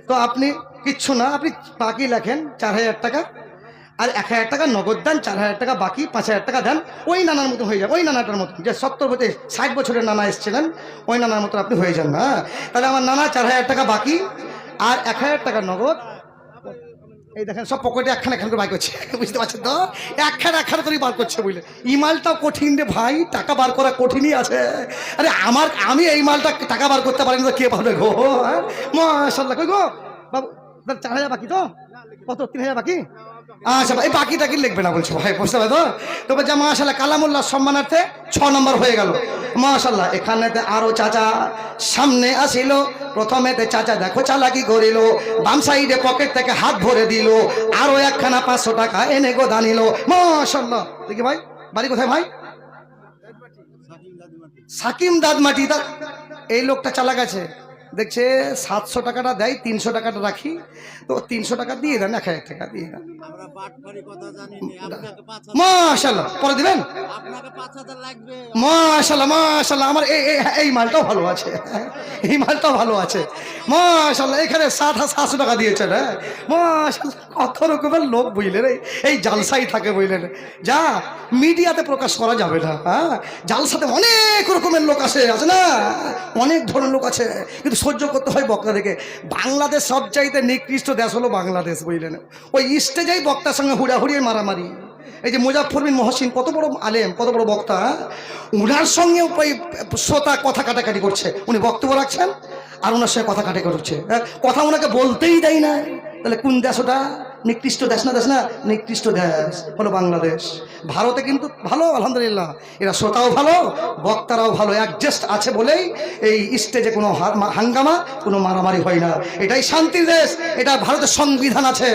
তো আপনি কিচ্ছু না, আপনি বাকি লেখেন 4000 টাকা, আর 1000 টাকা নগদ দেন, 4000 টাকা বাকি, 5000 টাকা দেন। ওই নানার মতো হয়ে যাবে, ওই নানাটার মতো, যে 60 বছরের নানা এসেছিলেন, ওই নানার মতো আপনি হয়ে যান না। তাহলে আমার নানা 4000 টাকা বাকি আর 1000 টাকা নগদ। এই দেখেন সব পকেটে একখান একখান করে বার করছে, বুঝতে পারছেন তো? একখান করে বার করছে, বুঝলে? এই মালটাও কঠিন রে ভাই, টাকা বার করা কঠিনই আছে। আরে আমি এই মালটা টাকা বার করতে পারি না, কে পারবে গো? মাশাআল্লাহ। কই গো বাবু, 4000 বাকি তো? কত? 3000 বাকি? আচ্ছা, এই বাকিটা কি লিখবে না বলছো ভাই, বুঝতে পারো তো? তবে যা মাশাআল্লাহ, কালামুল্লাহ সম্মানার্থে 6 নম্বর হয়ে গেল মাশাআল্লাহ। এখানেতে আরো চাচা সামনে আসিল। প্রথমেতে চাচা দেখো চালাকি করিল, বাম সাইডে পকেট থেকে হাত ভরে দিল, আরো একখানা 500 টাকা এনে গো দানিল মাশাআল্লাহ। দেখি ভাই, বাড়ি কোথায় ভাই? সাকিম দাদমাটি। এই লোকটা চালাক আছে, দেখছে 700 টাকাটা দেয়, 300 টাকাটা রাখি, তো 300 টাকা দিয়ে দেন, 1000 টাকা দিয়ে দেন। মাশাআল্লাহ, পরে দিবেন। মাশাআল্লাহ মাশাআল্লাহ, আমার এই মালটাও ভালো আছে, এই মালটাও ভালো আছে মাশাআল্লাহ। এখানে 700 টাকা দিয়েছেন, হ্যাঁ মাশাআল্লাহ। কত রকমের লোক বুঝলেন, এই জালসাই থাকে বুঝলেন, যা মিডিয়াতে প্রকাশ করা যাবে না। হ্যাঁ, জালসাতে অনেক রকমের লোক আছে না, অনেক ধরনের লোক আছে, কিন্তু সহ্য করতে হয় বক্তা থেকে। বাংলাদেশ সবচাইতে নিকৃষ্ট দেশ হলো বাংলাদেশ, বুঝলেন? ওই স্টেজেই বক্তার সঙ্গে হুড়াহুড়ির মারামারি। এই যে মুজাফফর বিন মহসিন, কত বড় আলেম, কত বড় বক্তা, উনার সঙ্গে ওই শ্রোতা কথা কাটাকাটি করছে, উনি বক্তব্য রাখছেন আর ওনার সঙ্গে কথা কাটাকাটি করছে, কথা ওনাকে বলতেই দেয় না। তাহলে কোন দেশ ওটা? নিকৃষ্ট দেশ না, দেশ না, নিকৃষ্ট দেশ হলো বাংলাদেশ। ভারতে কিন্তু ভালো, আলহামদুলিল্লাহ, এরা শ্রোতাও ভালো, বক্তারাও ভালো, অ্যাডজাস্ট আছে বলেই এই স্টেজে কোনো হাঙ্গামা, কোনো মারামারি হয় না। এটাই শান্তির দেশ, এটা ভারতের সংবিধান আছে,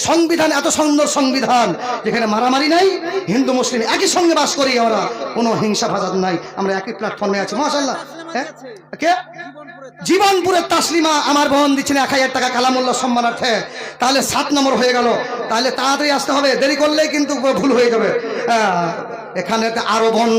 সংবিধান, এত সুন্দর সংবিধান, যেখানে মারামারি নাই, হিন্দু মুসলিম একই সঙ্গে বাস করি আমরা, কোনো হিংসা ফাসাদ নাই, আমরা একই প্ল্যাটফর্মে আছি মাশাআল্লাহ। হ্যাঁ, কে? জীবনপুরের তাসলিমা আমার বোন দিচ্ছেন 1000 টাকা কালামুল্লাহ সম্মানার্থে। তাহলে 7 নম্বর হয়ে গেল। তাহলে তাড়াতাড়ি আসতে হবে, দেরি করলেই কিন্তু ভুল হয়ে যাবে। এখানে আরো বোন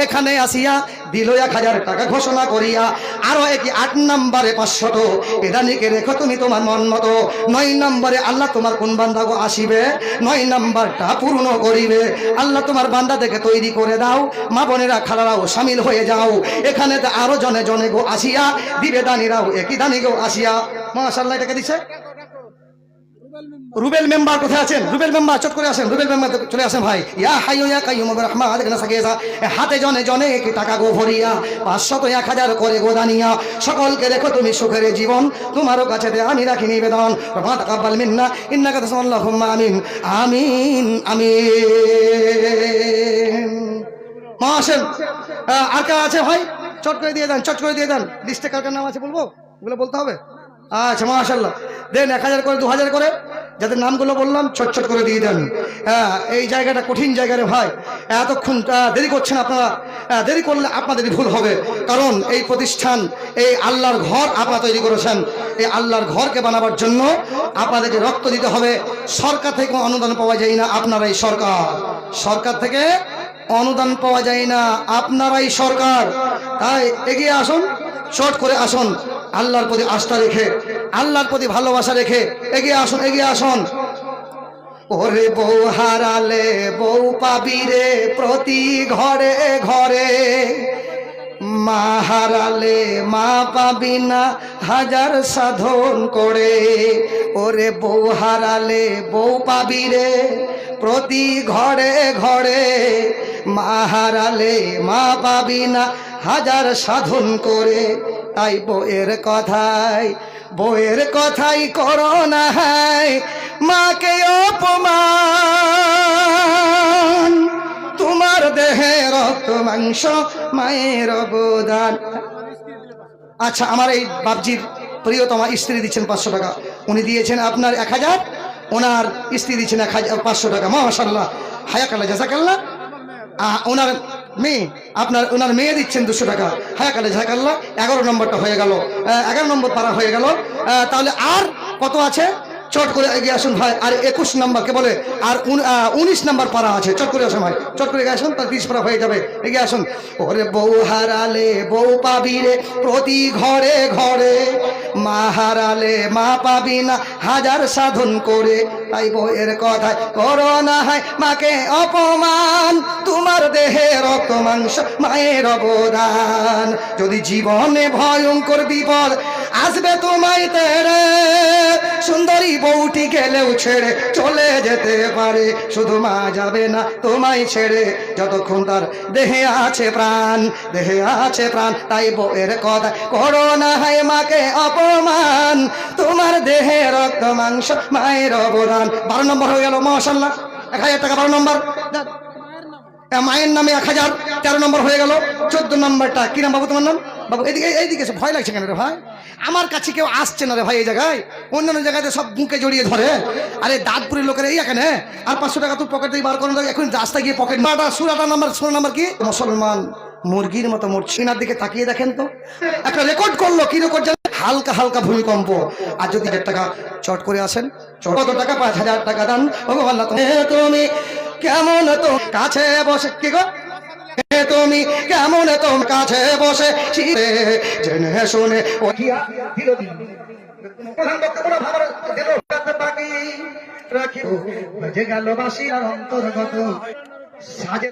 এখানে আসিয়া দিল 1000 টাকা ঘোষণা করিয়া, আরো 8 নম্বরে 500, এদানিকে রেখো তুমি তোমার মন মতো। 9 নম্বরে আল্লাহ তোমার কোন বান্দা গো আসিবে, 9 নম্বরটা পূর্ণ করিবে। আল্লাহ তোমার বান্দা দেখে তৈরি করে দাও, মা বোনেরা খালারাও সামিল হয়ে যাও। এখানে আরো জনে জনে গো আসিয়া দিবে দানিরাও একই দানি গো আসিয়া মাশাআল্লাহ। এটাকে দিচ্ছে রুবেল মেম্বার। কোথায় আছেন রুবেল মেম্বার? চট করে আসেন, রুবেল মেম্বার চলে আসেন ভাই। ইয়া হাইয়ু ইয়া কাইয়ুম বিরহমাতিকা এখানে সাকিয়েসা, হাতে জনে জনে কি টাকা গো ভরিয়া, 500 1000 করে গো দানিয়া। সকলকে দেখো তুমি সুখের জীবন, তোমারও কাছে আমি রাখি নিবেদন। রব্বানা তাকাব্বাল মিন্না ইন্নাকা আল্লাহুম্মা আমিন আমিন আমিন। মাশাল আর কার আছে ভাই? চট করে দিয়ে দেন, চট করে দিয়ে দেন। লিস্টে কার কার নাম আছে বলবো, ওগুলো বলতে হবে। আচ্ছা মাশাআল্লাহ, দেন 1000 করে, 2000 করে, যাদের নামগুলো বললাম চটচট করে দিয়ে দেন। এই জায়গাটা কঠিন জায়গা রে ভাই, এতক্ষণ দেরি করছেন আপনারা। দেরি করলে আপনাদেরই ভুল হবে, কারণ এই প্রতিষ্ঠান, এই আল্লাহর ঘর আপনারা তৈরি করেছেন। এই আল্লাহর ঘরকে বানাবার জন্য আপনাদেরকে রক্ত দিতে হবে। সরকার থেকে কোনো অনুদান পাওয়া যায় না, আপনারাই সরকার। সরকার থেকে অনুদান পাওয়া যায় না, আপনারাই সরকার। তাই এগিয়ে আসুন, শর্ট করে আসুন, আল্লাহর প্রতি আস্থা রেখে, আল্লাহর প্রতি ভালোবাসা রেখে এগিয়ে আসুন, এগিয়ে আসুন। ওরে বউ হারালে বউ পাবি রে প্রতি ঘরে ঘরে, মা হারালে মা পাবি না হাজার সাধন করে। ওরে বউ হারালে বউ পাবি রে প্রতি ঘরে ঘরে, মা হারালে মা পাবি না হাজার সাধন করে। তাই বউয়ের কথাই করো না মাকে অপমান, তোমার দেহে রক্ত মাংস মায়ের অবদান। আচ্ছা, আমার এই বাপজির প্রিয়তমা স্ত্রী দিচ্ছেন 500 টাকা, উনি দিয়েছেন আপনার 1000, ওনার স্ত্রী দিচ্ছেন 500 টাকা। মাশাআল্লাহ, হায়াকাল্লাহ, জাযাকাল্লাহ। ওনার মেয়ে, ওনার মেয়ে দিচ্ছেন 200 টাকা। হায়াকাল্লাহ, জাযাকাল্লাহ। 11 নম্বরটা হয়ে গেল, 11 নম্বর পারা হয়ে গেল। তাহলে আর কত আছে? চট করে এগিয়ে আসুন ভাই। আর 21 নম্বর কে বলে, আর 19 নম্বর পারা আছে। চট করে আসুন ভাই, চট করে এগিয়ে আসুন, তার 30 পারা হয়ে যাবে। এগিয়ে আসুন। ওরে বউ হারালে বউ পাবি রে প্রতি ঘরে ঘরে, মা হারালে মা পাবি না হাজার সাধন করে। তাই বউয়ের কথায় করো না হয় মাকে অপমান, তোমার দেহে রক্ত মাংস মায়ের অবদান। যদি জীবনে ভয়ঙ্কর বিপদ আসবে তোমায় তেড়ে, সুন্দরী বউটি গেলেও ছেড়ে চলে যেতে পারে, শুধু মা যাবে না তোমায় ছেড়ে যতক্ষণ তার দেহে আছে প্রাণ, দেহে আছে প্রাণ। তাই বউয়ের কথা করো না হয় মাকে অপমান, তোমার দেহে রক্ত মাংস মায়ের অবদান। 12 নম্বর হয়ে গেল। মাশাআল্লাহ, 1000 টাকা 12 নম্বর। মায়ের নামে 1000, 13 নম্বর হয়ে গেল। 14 নম্বরটা কি নাম বাবু তোমার নাম? বাবু এইদিকে এসে, ভয় লাগছে কেন রে ভাই? আমার কাছে কেউ আসছে না রে ভাই এই জায়গায়, অন্যান্য জায়গাতে সব বুকে জড়িয়ে ধরে। আরে দাঁতপুরের লোকের এই এখানে, আর 500 টাকা তুই পকেট থেকে বার করে দাও, এখন রাস্তায় গিয়ে পকেট মারটা। 16 নাম্বার কি? মুসলমান মুরগির মতো মরছে। এনার দিকে তাকিয়ে দেখেন তো, একটা রেকর্ড করলো। কি রেকর্ড জানেন? হালকা হালকা ভূমিকম্প। আর যদি 1 টাকা চট করে আসেন, কত টাকা? 5000 টাকা দান। ভগবান তুমি কেমন তো কাছে বসে, কি গো তুমি কেমন তো কাছে বসে জেনে শুনে রাখি গেল বাসি আর অন্তর্গত।